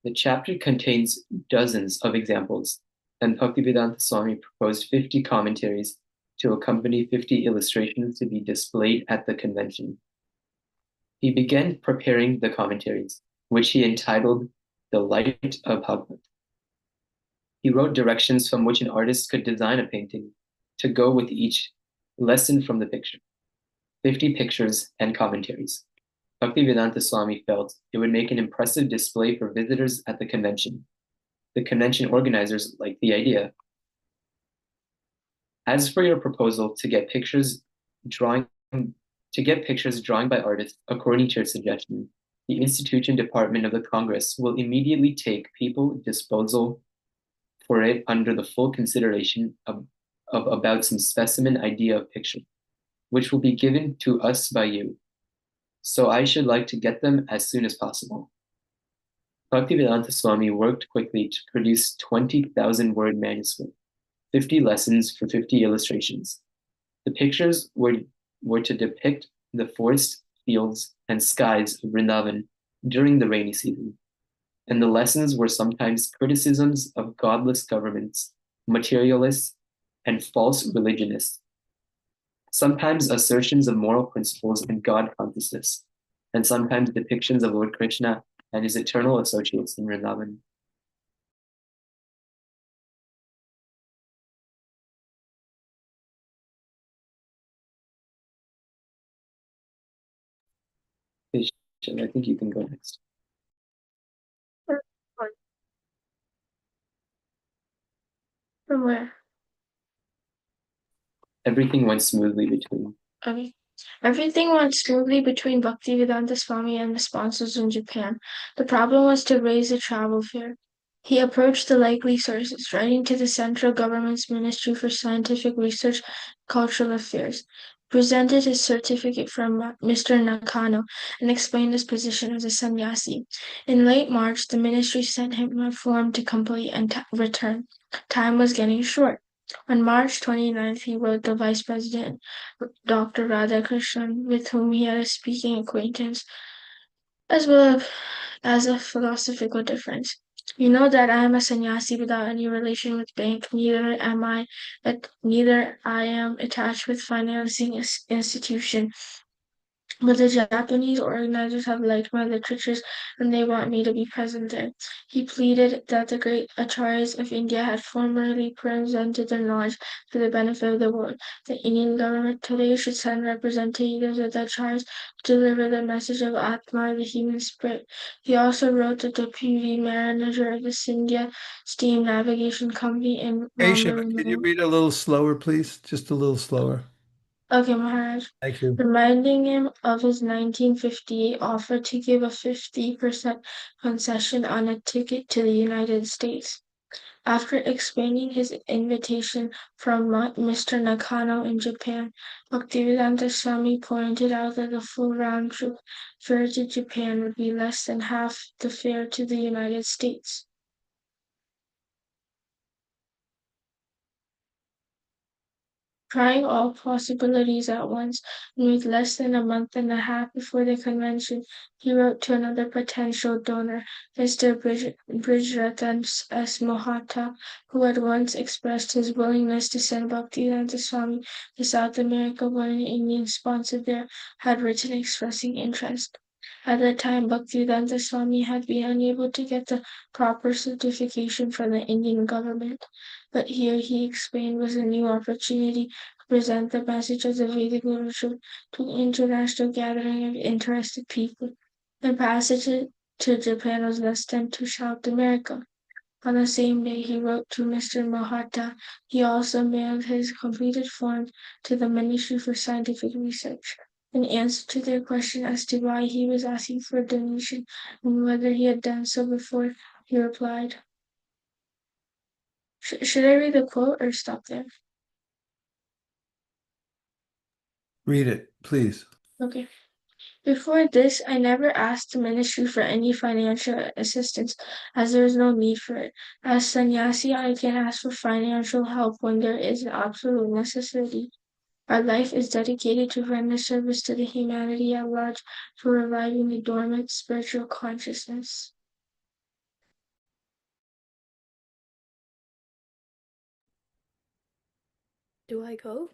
The chapter contains dozens of examples, and Bhaktivedanta Swami proposed 50 commentaries to accompany 50 illustrations to be displayed at the convention. He began preparing the commentaries, which he entitled The Light of Bhagavad. He wrote directions from which an artist could design a painting to go with each lesson from the picture, 50 pictures and commentaries. Bhaktivedanta Swami felt it would make an impressive display for visitors at the convention. The convention organizers liked the idea. As for your proposal to get pictures drawing by artists according to your suggestion, the institution department of the Congress will immediately take people disposal for it under the full consideration of about some specimen idea of picture, which will be given to us by you. So I should like to get them as soon as possible. Bhaktivedanta Swami worked quickly to produce 20,000 word manuscript, 50 lessons for 50 illustrations. The pictures were to depict the forests, fields, and skies of Vrindavan during the rainy season. And the lessons were sometimes criticisms of godless governments, materialists, and false religionists, sometimes assertions of moral principles and God consciousness, and sometimes depictions of Lord Krishna and his eternal associates in Vrindavan. I think you can go next. From where? Everything went smoothly between. Everything went smoothly between Bhaktivedanta Swami and the sponsors in Japan. The problem was to raise a travel fare. He approached the likely sources, writing to the central government's Ministry for Scientific Research and Cultural Affairs, presented his certificate from Mr. Nakano, and explained his position as a sannyasi. In late March, the ministry sent him a form to complete and return. Time was getting short. On March 29th, he wrote the Vice President, Dr. Radhakrishnan, with whom he had a speaking acquaintance, as well as a philosophical difference. You know that I am a sannyasi without any relation with bank, neither I am attached with financing institution. But the Japanese organizers have liked my literatures and they want me to be present there. He pleaded that the great acharyas of India had formerly presented their knowledge for the benefit of the world. The Indian government today should send representatives of the acharyas to deliver the message of Atma, the human spirit. He also wrote to the deputy manager of the Scindia Steam Navigation Company in Asia, Mangalore. could you read a little slower, please? Just a little slower. Okay, Maharaj. Thank you. Reminding him of his 1958 offer to give a 50% concession on a ticket to the United States. After explaining his invitation from Mr. Nakano in Japan, Bhaktivedanta Swami pointed out that the full round-trip fare to Japan would be less than half the fare to the United States. Trying all possibilities at once, and with less than a month and a half before the convention, he wrote to another potential donor, Mr. Brijratan S. Mohata, who had once expressed his willingness to send Bhaktivedanta Swami to South America when an Indian sponsor there had written expressing interest. At the time, Bhaktivedanta Swami had been unable to get the proper certification from the Indian government, but here he explained was a new opportunity to present the message of the Vedic literature to an international gathering of interested people. The passage to Japan was less than to South America. On the same day he wrote to Mr. Mohata, he also mailed his completed form to the Ministry for Scientific Research. In answer to their question as to why he was asking for a donation and whether he had done so before, he replied, should I read the quote or stop there? Read it, please. Okay. Before this, I never asked the ministry for any financial assistance, as there is no need for it. As sannyasi, I can ask for financial help when there is an absolute necessity. Our life is dedicated to render service to the humanity at large for reviving the dormant spiritual consciousness. Do I go?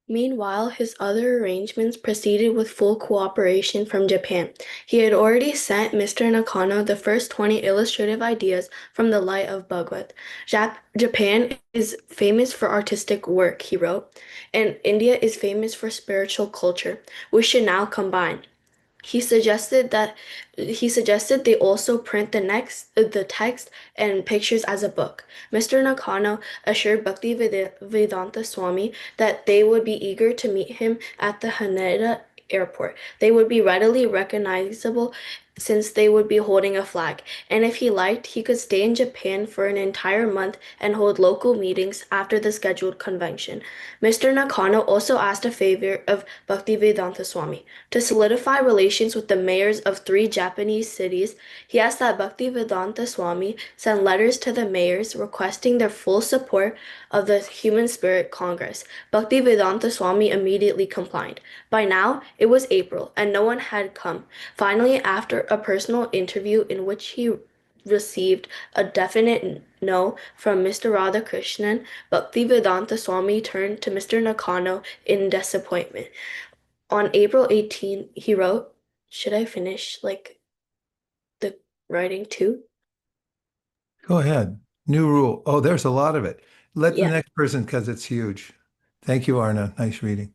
Meanwhile, his other arrangements proceeded with full cooperation from Japan. He had already sent Mr. Nakano the first 20 illustrative ideas from the light of Bhagavad. Japan is famous for artistic work, he wrote, and India is famous for spiritual culture. We should now combine. He suggested they also print the text and pictures as a book. Mr. Nakano assured Bhaktivedanta Swami that they would be eager to meet him at the Haneda airport. They would be readily recognizable since they would be holding a flag, and if he liked, he could stay in Japan for an entire month and hold local meetings after the scheduled convention. Mr. Nakano also asked a favor of Bhaktivedanta Swami. To solidify relations with the mayors of 3 Japanese cities, he asked that Bhaktivedanta Swami send letters to the mayors requesting their full support of the Human Spirit Congress. Bhaktivedanta Swami immediately complied. By now, it was April, and no one had come. Finally, after a personal interview in which he received a definite no from Mr. Radhakrishnan, Bhaktivedanta Swami turned to Mr. Nakano in disappointment. On April 18, he wrote, should I finish the writing too? Go ahead. New rule. Oh, there's a lot of it. Let the Yeah. next person, because it's huge. Thank you, Arna. Nice reading.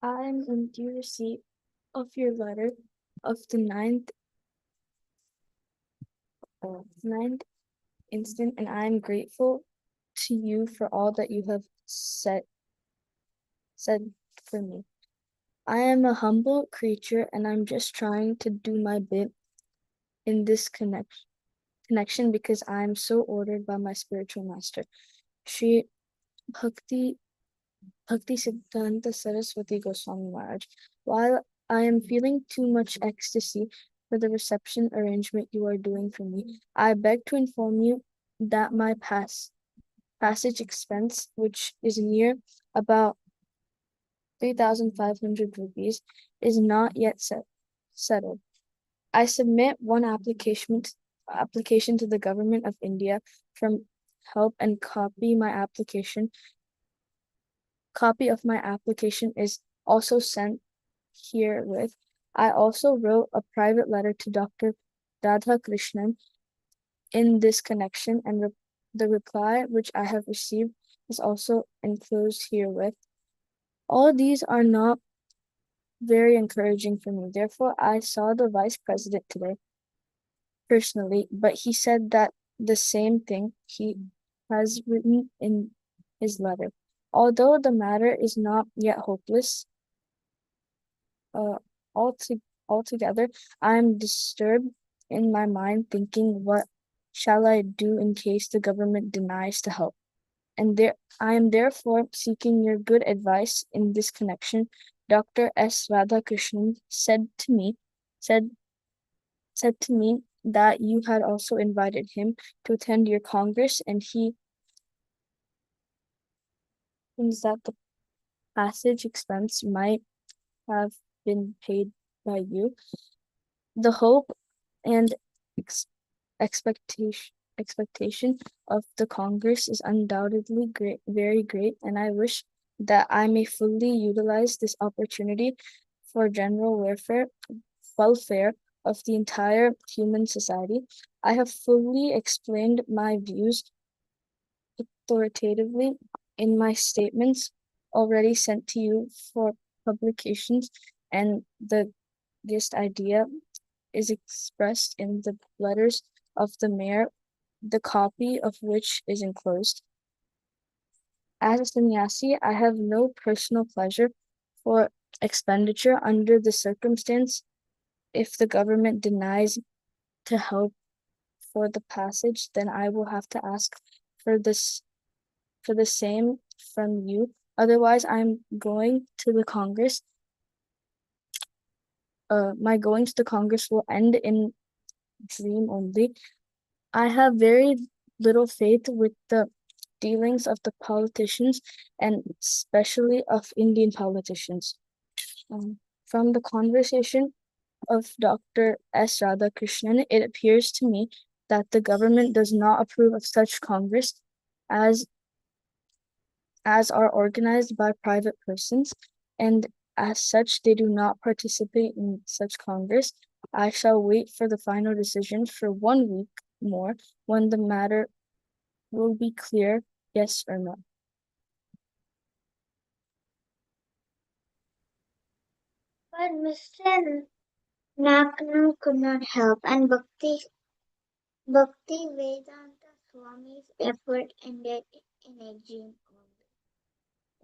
I am in due receipt of your letter of the 9th instant, and I am grateful to you for all that you have said for me. I am a humble creature and I'm just trying to do my bit in this connection because I am so ordered by my spiritual master. Shri Bhakti Siddhanta Saraswati Goswami Maharaj. While I am feeling too much ecstasy for the reception arrangement you are doing for me, I beg to inform you that my passage expense, which is near about 3,500 rupees, is not yet settled. I submit one application to the government of India from help and copy of my application is also sent herewith. I also wrote a private letter to Dr. Radha Krishnan in this connection, and the reply which I have received is also enclosed herewith. All these are not very encouraging for me. Therefore, I saw the vice president today personally, but he said that the same thing he has written in his letter. Although the matter is not yet hopeless, uh, altogether, I am disturbed in my mind, thinking, what shall I do in case the government denies to help? And I am therefore seeking your good advice in this connection. Dr. S. Radhakrishnan said to me that you had also invited him to attend your congress, and he thinks that the passage expense might have been paid by you. The hope and expectation of the Congress is undoubtedly great, very great, and I wish that I may fully utilize this opportunity for general welfare of the entire human society. I have fully explained my views authoritatively in my statements already sent to you for publications, and this idea is expressed in the letters of the mayor, the copy of which is enclosed. As a sannyasi, I have no personal pleasure for expenditure under the circumstance. If the government denies to help for the passage, then I will have to ask for the same from you. Otherwise, I'm going to the Congress. My going to the Congress will end in dream only. I have very little faith with the dealings of the politicians, and especially of Indian politicians. From the conversation of Dr. S. Radhakrishnan, it appears to me that the government does not approve of such congress as are organized by private persons, and as such they do not participate in such congress. I shall wait for the final decision for 1 week more, when the matter will be clear, yes or no. But Mr. Naknu could not help, and Bhakti Vedanta Swami's effort ended in a dream only.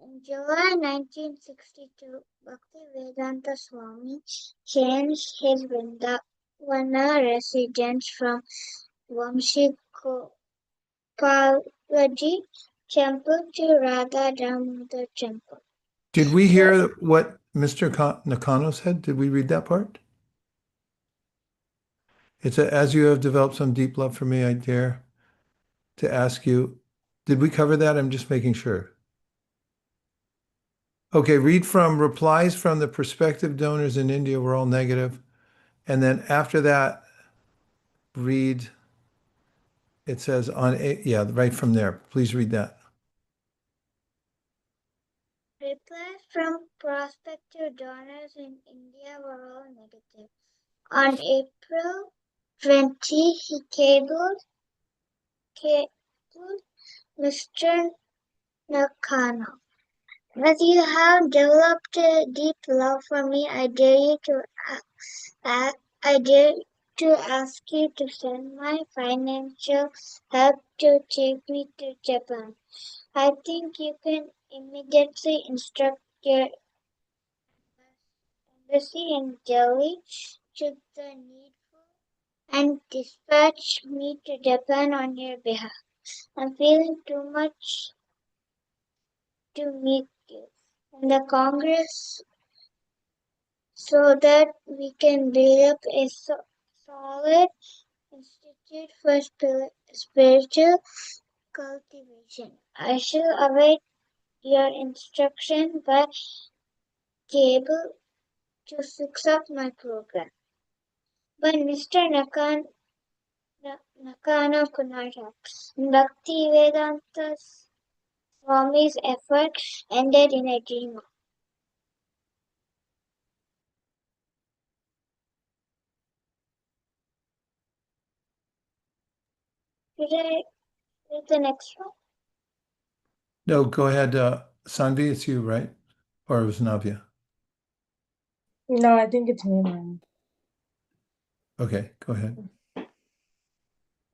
In July 1962, Bhakti Vedanta Swami changed his Vrindavana residence from Vamshi Gopalaji Temple to Radha Damodar Temple. Did we hear what Mr. Nakano said? Did we read that part? As you have developed some deep love for me, I dare to ask you, did we cover that? I'm just making sure. Okay, read from replies from the prospective donors in India were all negative. And then after that, read, it says yeah, right from there. Please read that. Replies from prospective donors in India were all negative. On April 20, he cabled Mr. Nakano. As you have developed a deep love for me, I dare to ask you to send my financial help to take me to Japan. I think you can immediately instruct your embassy in Delhi took the needful and dispatched me to Japan on your behalf. I'm feeling too much to meet you in the Congress so that we can build up a solid institute for spiritual cultivation. I shall await your instruction by cable to fix up my program. But Mr. Nakana could not help. Bhaktivedanta Swami's effort ended in a dream. Should I read the next one? No, go ahead. Sanvi, it's you, right? Or it was Navya? No, I think it's me, man. Okay, go ahead.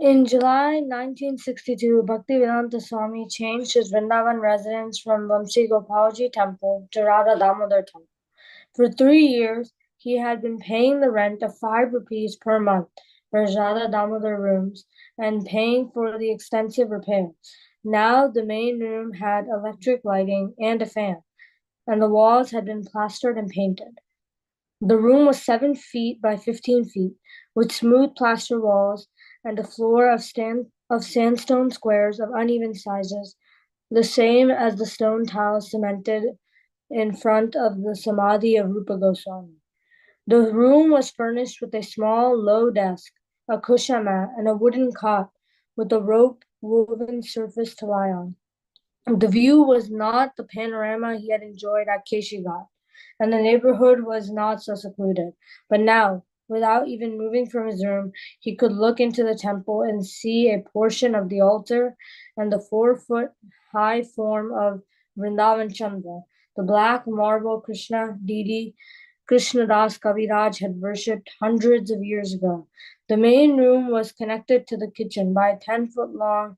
In July 1962, Bhaktivedanta Swami changed his Vrindavan residence from Vamsi Gopalji Temple to Radha Damodar Temple. For 3 years, he had been paying the rent of 5 rupees per month for his Radha Damodar rooms and paying for the extensive repair. Now the main room had electric lighting and a fan, and the walls had been plastered and painted. The room was 7 feet by 15 feet, with smooth plaster walls and a floor of sandstone squares of uneven sizes, the same as the stone tiles cemented in front of the samadhi of Rupa Goswami. The room was furnished with a small, low desk, a kusha mat, and a wooden cot with a rope woven surface to lie on. The view was not the panorama he had enjoyed at Keshigat, and the neighborhood was not so secluded. But now, without even moving from his room, he could look into the temple and see a portion of the altar and the 4 foot high form of Vrindavan Chandra, the black marble Krishna deity Krishnadas Kaviraj had worshipped hundreds of years ago. The main room was connected to the kitchen by a 10-foot long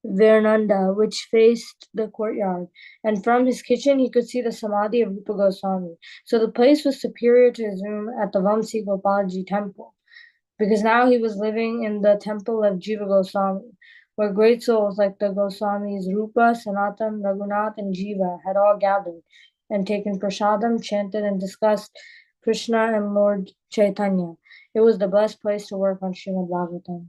veranda which faced the courtyard, and from his kitchen he could see the samadhi of Rupa Goswami. So the place was superior to his room at the Vamsi Gopalji temple, because now he was living in the temple of Jiva Goswami, where great souls like the Goswamis Rupa, Sanatan, Raghunath, and Jiva had all gathered and taken prasadam, chanted, and discussed Krishna and Lord Chaitanya. It was the best place to work on Srimad Bhagavatam.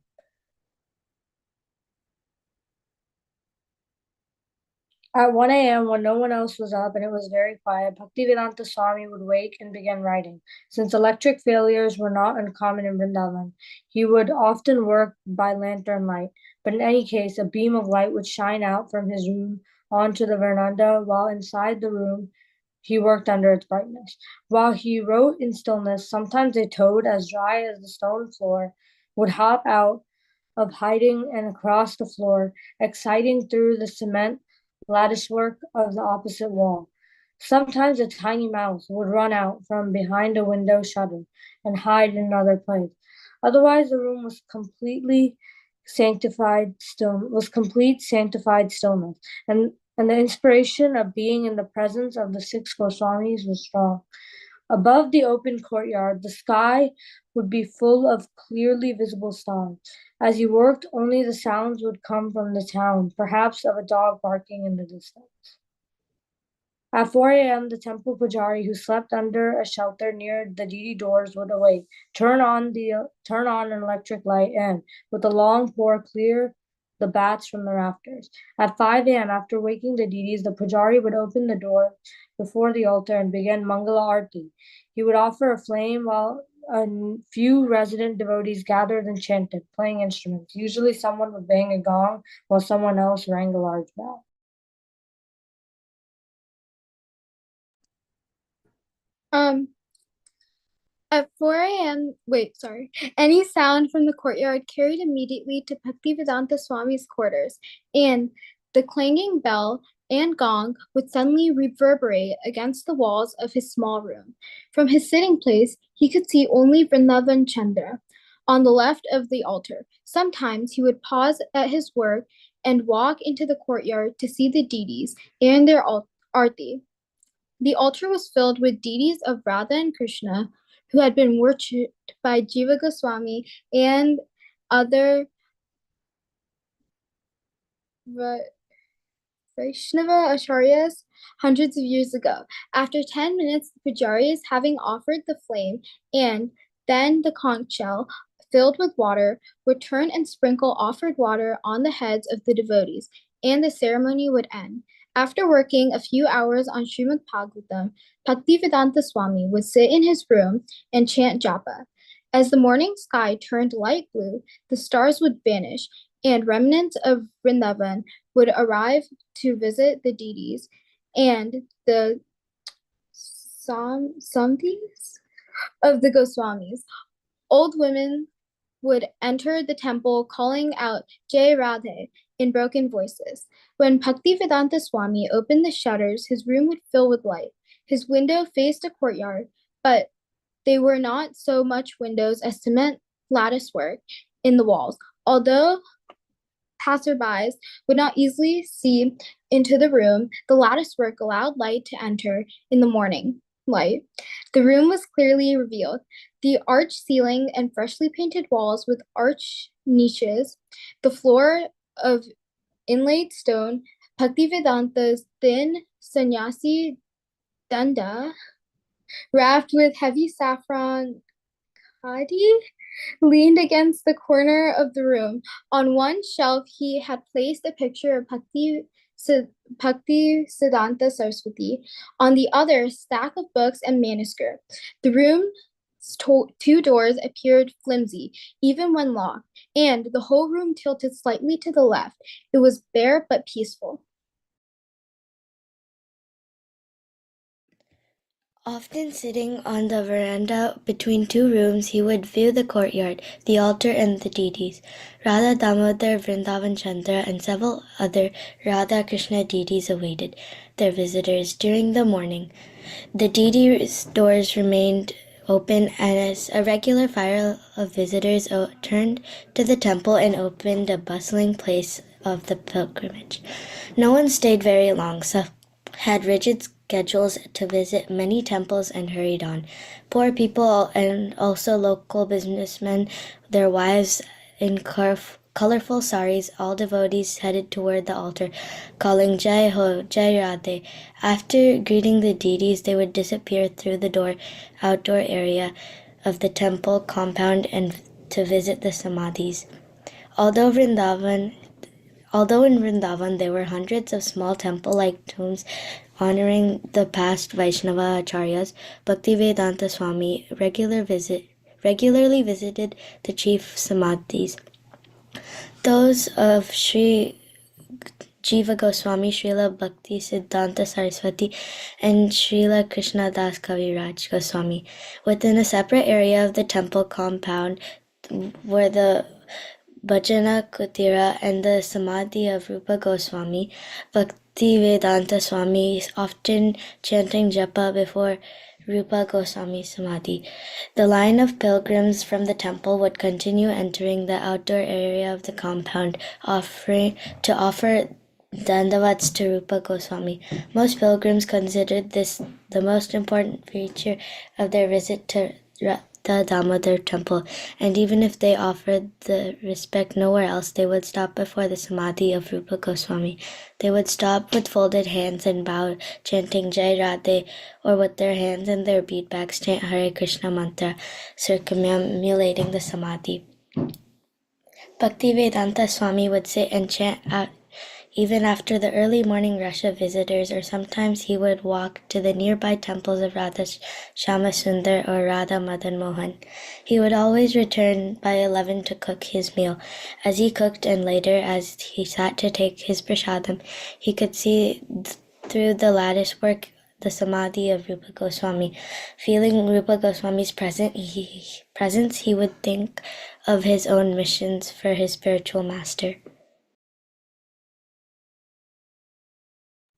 At 1 a.m., when no one else was up and it was very quiet, Bhaktivedanta Swami would wake and begin writing. Since electric failures were not uncommon in Vrindavan, he would often work by lantern light. But in any case, a beam of light would shine out from his room onto the veranda, while inside the room he worked under its brightness. While he wrote in stillness, sometimes a toad as dry as the stone floor would hop out of hiding and across the floor, exciting through the cement latticework of the opposite wall. Sometimes a tiny mouse would run out from behind a window shutter and hide in another place. Otherwise, the room was complete sanctified stillness, and the inspiration of being in the presence of the 6 Goswamis was strong. Above the open courtyard, the sky would be full of clearly visible stars. As he worked, only the sounds would come from the town, perhaps of a dog barking in the distance. At 4 a.m., the temple pujari who slept under a shelter near the deity doors would awake, turn on an electric light, and, with a long pour, clear the bats from the rafters. At 5 a.m., after waking the deities, the pujari would open the door before the altar and begin Mangala Arti. He would offer a flame while a few resident devotees gathered and chanted, playing instruments. Usually someone would bang a gong while someone else rang a large bell. At 4 a.m., any sound from the courtyard carried immediately to Bhaktivedanta Swami's quarters, and the clanging bell and gong would suddenly reverberate against the walls of his small room. From his sitting place, he could see only Vrindavan Chandra on the left of the altar. Sometimes he would pause at his work and walk into the courtyard to see the deities and their arti. The altar was filled with deities of Radha and Krishna who had been worshipped by Jiva Goswami and other Vaishnava acharyas hundreds of years ago. After 10 minutes, the pujaris, having offered the flame and then the conch shell filled with water, would turn and sprinkle offered water on the heads of the devotees, and the ceremony would end. After working a few hours on Srimad Bhagavatam, Bhaktivedanta Swami would sit in his room and chant japa. As the morning sky turned light blue, the stars would vanish, and remnants of Vrindavan would arrive to visit the deities, and the samtis of the Goswamis. Old women would enter the temple calling out Jai Radhe in broken voices. When Bhaktivedanta Swami opened the shutters, his room would fill with light. His window faced a courtyard, but they were not so much windows as cement lattice work in the walls. Although passerbys would not easily see into the room, the lattice work allowed light to enter in the morning light. The room was clearly revealed. The arched ceiling and freshly painted walls with arch niches, the floor of inlaid stone, Bhaktivedanta's thin sannyasi danda, wrapped with heavy saffron khadi, leaned against the corner of the room. On one shelf, he had placed a picture of Bhakti Siddhanta Saraswati. On the other, a stack of books and manuscripts. The room's two doors appeared flimsy, even when locked, and the whole room tilted slightly to the left. It was bare but peaceful. Often sitting on the veranda between two rooms, he would view the courtyard, the altar, and the deities. Radha Damodar, Vrindavan Chandra, and several other Radha Krishna deities awaited their visitors during the morning. The deities' doors remained open as a regular file of visitors turned to the temple and opened a bustling place of the pilgrimage. No one stayed very long, so had rigid schedules to visit many temples and hurried on. Poor people and also local businessmen, their wives in colorful saris, all devotees headed toward the altar, calling Jai Ho, Jai Radhe. After greeting the deities, they would disappear through the outdoor area of the temple compound and to visit the samadhis. Although in Vrindavan there were hundreds of small temple-like tombs honoring the past Vaishnava acharyas, Bhaktivedanta Swami regularly visited the chief samadhis. Those of Sri Jiva Goswami, Srila Bhakti Siddhanta Saraswati, and Srila Krishna Das Kaviraj Goswami. Within a separate area of the temple compound were the Bhajana Kutira and the Samadhi of Rupa Goswami. Bhaktivedanta Swami often chanting japa before Rupa Goswami Samadhi. The line of pilgrims from the temple would continue entering the outdoor area of the compound, offer dandavats to Rupa Goswami. Most pilgrims considered this the most important feature of their visit to the Damodar temple, and even if they offered the respect nowhere else, they would stop before the Samadhi of Rupa Goswami. They would stop with folded hands and bow, chanting Jai Radhe, or with their hands in their bead bags chant Hare Krishna mantra, circumambulating the Samadhi. Bhaktivedanta Swami would sit and chant out even after the early morning rush of visitors, or sometimes he would walk to the nearby temples of Radha Shamasundar or Radha Madan Mohan. He would always return by 11 to cook his meal. As he cooked and later as he sat to take his prasadam, he could see through the lattice work the Samadhi of Rupa Goswami. Feeling Rupa Goswami's presence, he would think of his own missions for his spiritual master.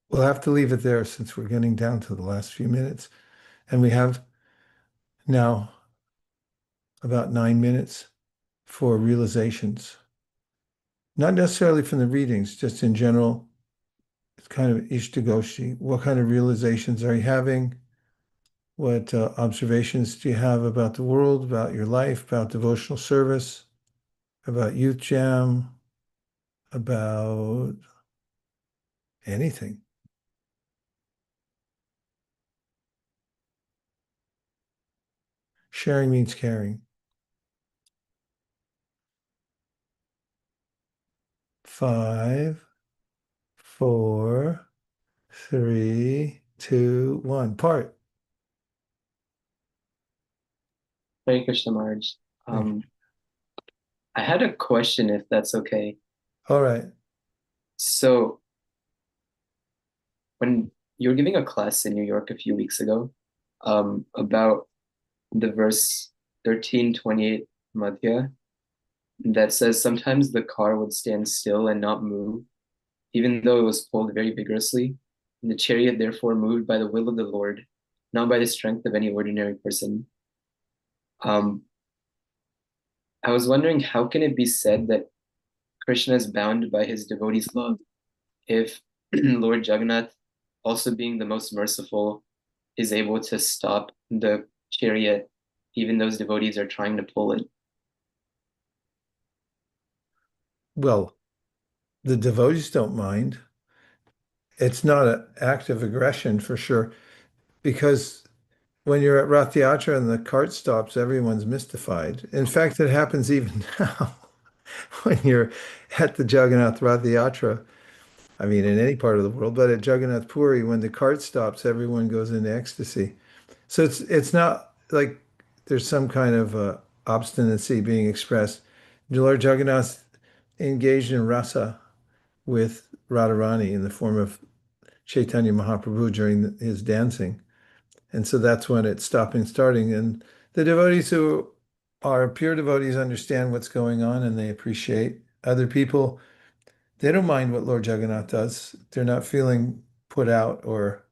We'll have to leave it there since we're getting down to the last few minutes. And we have now about 9 minutes for realizations. Not necessarily from the readings, just in general It's kind of Ishtagoshi. What kind of realizations are you having? What observations do you have about the world, about your life, about devotional service, about youth jam, about anything? Sharing means caring. 5, 4, 3, 2, 1. Part. Hare Krishna Maharaj. I had a question, if that's okay. All right. So, when you were giving a class in New York a few weeks ago, about the verse 1328 Madhya, that says sometimes the car would stand still and not move, even though it was pulled very vigorously. And the chariot therefore moved by the will of the Lord, not by the strength of any ordinary person. Um, I was wondering, how can it be said that Krishna is bound by his devotees' love if Lord Jagannath, also being the most merciful, is able to stop the chariot, even those devotees are trying to pull it? Well, the devotees don't mind. It's not an act of aggression for sure, because when you're at Rath Yatra and the cart stops, everyone's mystified. In fact, it happens even now when you're at the Jagannath Rath Yatra. I mean, in any part of the world, but at Jagannath Puri, when the cart stops, everyone goes into ecstasy. So it's not like there's some kind of obstinacy being expressed. Lord Jagannath engaged in rasa with Radharani in the form of Chaitanya Mahaprabhu during his dancing. And so that's when it's stopping, starting. And the devotees who are pure devotees understand what's going on and they appreciate. Other people, they don't mind what Lord Jagannath does. They're not feeling put out or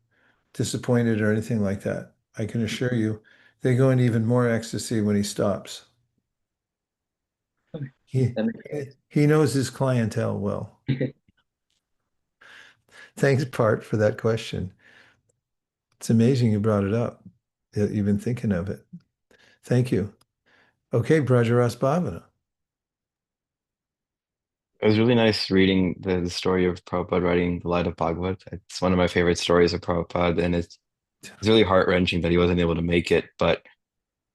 disappointed or anything like that. I can assure you, they go into even more ecstasy when he stops. He, he knows his clientele well. Thanks, Part, for that question. It's amazing you brought it up, that you've been thinking of it. Thank you. Okay, Brajaras Bhavana. It was really nice reading the story of Prabhupada writing The Light of Bhagavad. It's one of my favorite stories of Prabhupada, and it's really heart-wrenching that he wasn't able to make it, but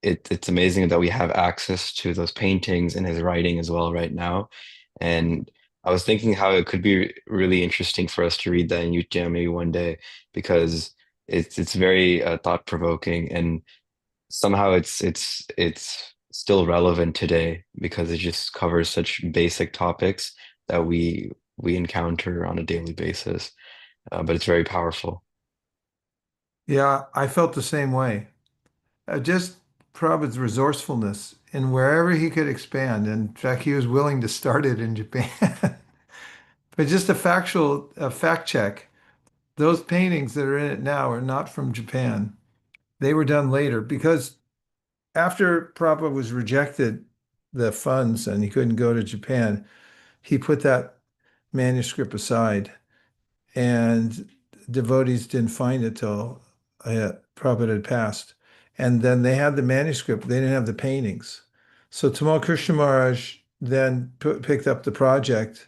it's amazing that we have access to those paintings and his writing as well right now. And I was thinking how it could be really interesting for us to read that in UTM maybe one day, because it's very thought-provoking, and somehow it's still relevant today because it just covers such basic topics that we encounter on a daily basis. But it's very powerful. Yeah, I felt the same way. Just Prabhupada's resourcefulness in wherever he could expand. In fact, he was willing to start it in Japan. But just a fact check. Those paintings that are in it now are not from Japan. They were done later because after Prabhupada was rejected the funds and he couldn't go to Japan, he put that manuscript aside, and devotees didn't find it till Prabhupada had passed. And then they had the manuscript, they didn't have the paintings. So Tamal Krishna Maharaj then picked up the project,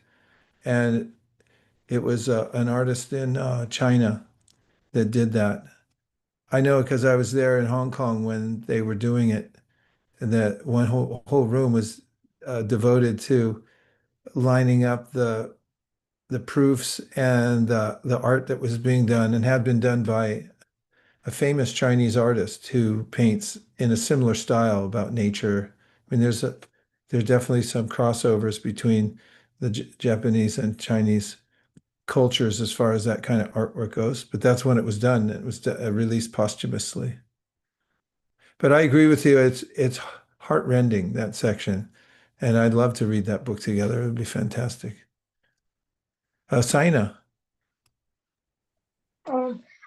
and it was an artist in China that did that. I know because I was there in Hong Kong when they were doing it, and that one whole room was devoted to lining up the proofs and the art that was being done and had been done by a famous Chinese artist who paints in a similar style about nature. I mean, there's definitely some crossovers between the Japanese and Chinese cultures as far as that kind of artwork goes, but that's when it was done. It was released posthumously. But I agree with you. It's heartrending, that section, and I'd love to read that book together. It would be fantastic. Saina.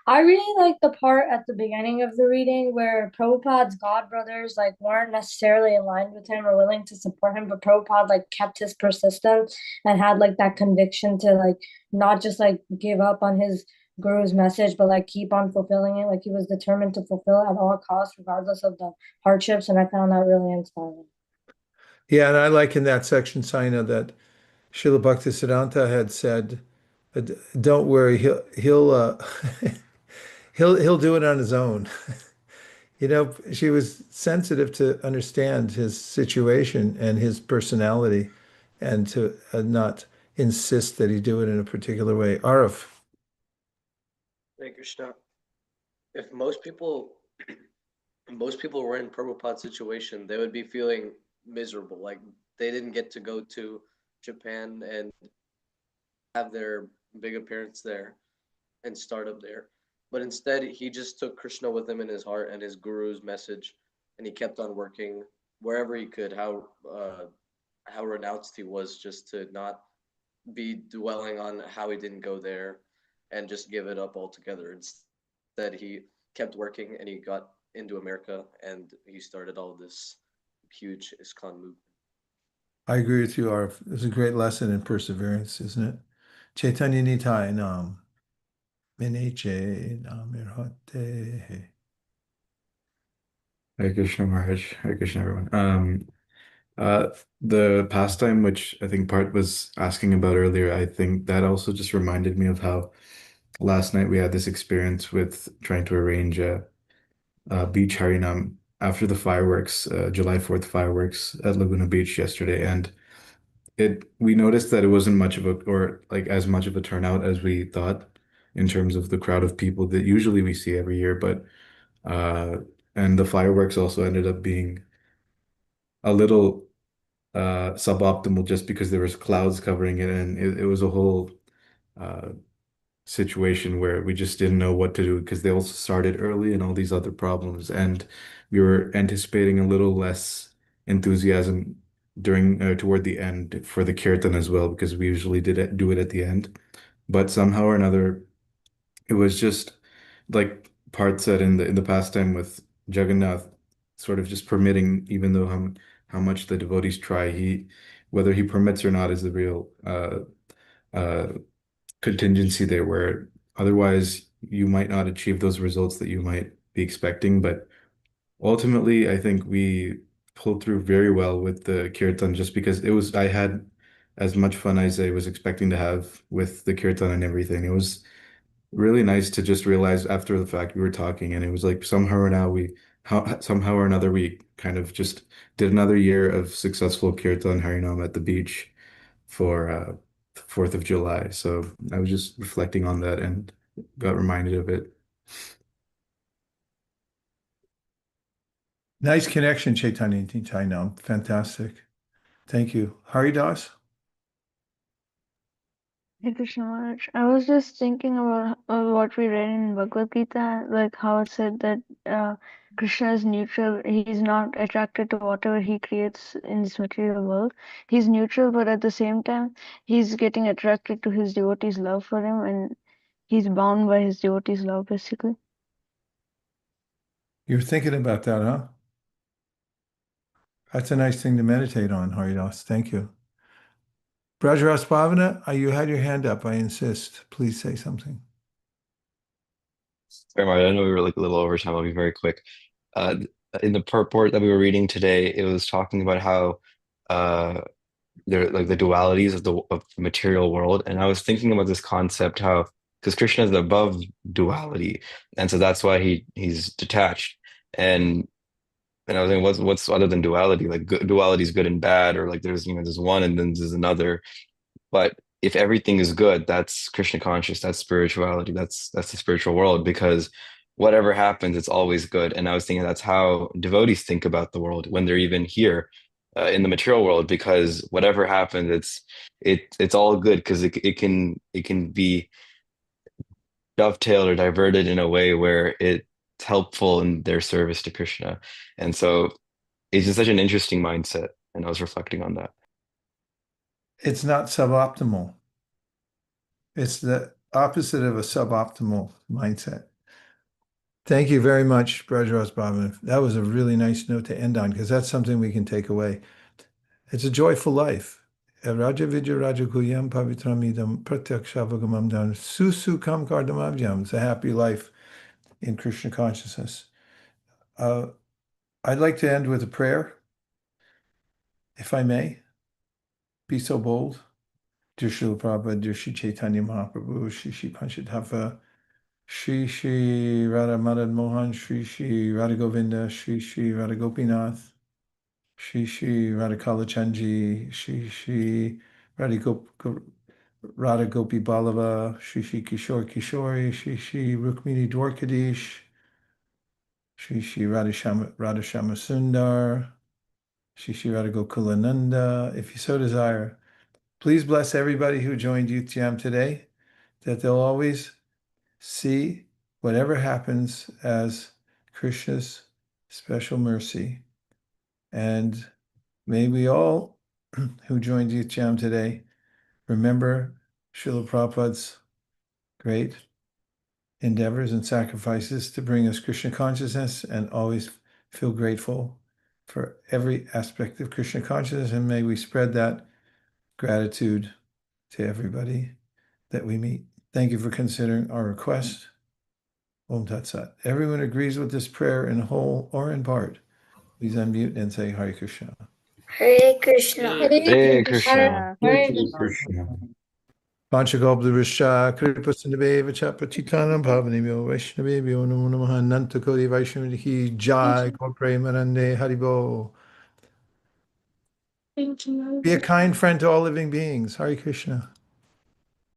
I really like the part at the beginning of the reading where Prabhupada's god brothers like weren't necessarily aligned with him or willing to support him, but Prabhupada like kept his persistence and had like that conviction to like not just like give up on his guru's message, but like keep on fulfilling it. Like he was determined to fulfill it at all costs, regardless of the hardships, and I found that really inspiring. Yeah, and I like in that section, Saina, that Srila Bhaktisiddhanta had said, "Don't worry, he'll he'll do it on his own." You know, she was sensitive to understand his situation and his personality, and to not insist that he do it in a particular way. Arif, Hey Krishna, if most people were in Prabhupada's situation, they would be feeling miserable. Like they didn't get to go to Japan and have their big appearance there and start up there. But instead, he just took Krishna with him in his heart and his guru's message, and he kept on working wherever he could. How renounced he was just to not be dwelling on how he didn't go there, and just give it up altogether. Instead, he kept working and he got into America and he started all this huge ISKCON movement. I agree with you, Arif. It's a great lesson in perseverance, isn't it? Chaitanya Nitai Nam, Mineche Nam Irhate. Hare Krishna Maharaj, Hare Krishna everyone. Uh, the pastime which I think Part was asking about earlier, I think that also just reminded me of how last night we had this experience with trying to arrange a beach harinam after the fireworks, July 4th fireworks at Laguna Beach yesterday, and we noticed that it wasn't much of a or like as much of a turnout as we thought in terms of the crowd of people that usually we see every year, but uh, and the fireworks also ended up being a little suboptimal just because there was clouds covering it, and it was a whole uh, situation where we just didn't know what to do because they also started early and all these other problems, and we were anticipating a little less enthusiasm during toward the end for the kirtan as well because we usually do it at the end, but somehow or another it was just like Part said in the pastime with Jagannath, sort of just permitting, even though how much the devotees try, he whether he permits or not is the real uh, contingency there, where otherwise you might not achieve those results that you might be expecting. But ultimately, I think we pulled through very well with the kirtan just because I had as much fun as I was expecting to have with the kirtan and everything. It was really nice to just realize after the fact we were talking, and it was like somehow or another we kind of just did another year of successful Kirtan Harinam at the beach for 4th of July. So I was just reflecting on that and got reminded of it. Nice connection, Chaitanya Nitai Nam. Fantastic. Thank you. Haridas? Hey Krishna Maharaj, I was just thinking about what we read in Bhagavad Gita, like how it said that Krishna is neutral. He's not attracted to whatever he creates in this material world. He's neutral, but at the same time, he's getting attracted to his devotees' love for him, and he's bound by his devotees' love, basically. You're thinking about that, huh? That's a nice thing to meditate on, Haridas. Thank you. Brajaras Bhavana, you had your hand up. I insist. Please say something. Sorry, Mario, I know we were like a little over time. I'll be very quick. Uh, in the purport that we were reading today, it was talking about how uh, there like the dualities of the material world, and I was thinking about this concept how because Krishna is above duality, and so that's why he's detached, and I was thinking what's other than duality? Like duality is good and bad, or like there's one and then there's another. But if everything is good, that's Krishna conscious, that's spirituality, that's the spiritual world because whatever happens, it's always good. And I was thinking that's how devotees think about the world when they're even here in the material world, because whatever happens, it's all good because it can be dovetailed or diverted in a way where it's helpful in their service to Krishna. And so it's just such an interesting mindset. And I was reflecting on that. It's not suboptimal. It's the opposite of a suboptimal mindset. Thank you very much, Brajaras Bhavana. That was a really nice note to end on because that's something we can take away. It's a joyful life. Raja Vidya Raja Kuyam Pavitramidam Pratyakshavagamadam Susukam Kardamavyam. It's a happy life in Krishna consciousness. I'd like to end with a prayer, if I may. Be so bold. Dear Srila Prabhupada, dear Shri Chaitanya Mahaprabhu, Shri Panchadhava, Shri Radha Madan Mohan, Shri Radha Govinda, Shri Radha Gopinath, Shri Radha Kalachandji, Shri Radha Gopi Balava, Shri Kishore Kishori, Shri Rukmini Dwarkadish, Shri Radha Shama Sundar, Shri Radha Gokulananda, if you so desire. Please bless everybody who joined Youth Jam today, that they'll always see whatever happens as Krishna's special mercy. And may we all who joined Youth Jam today remember Srila Prabhupada's great endeavors and sacrifices to bring us Krishna consciousness and always feel grateful for every aspect of Krishna consciousness. And may we spread that gratitude to everybody that we meet. Thank you for considering our request. Om Tat Sat. Everyone agrees with this prayer in whole or in part. Please unmute and say Hare Krishna. Hare Krishna. Hare Krishna. Hare Krishna. Panchagoplavrisha Kripasindhaveva Chapatitanam Bhavanimyo Vaishnavebhyo Namo Namaha Nantakodi Vaishnaviki Jai Korpremanande Haribo. Thank you. Be a kind friend to all living beings. Hare Krishna.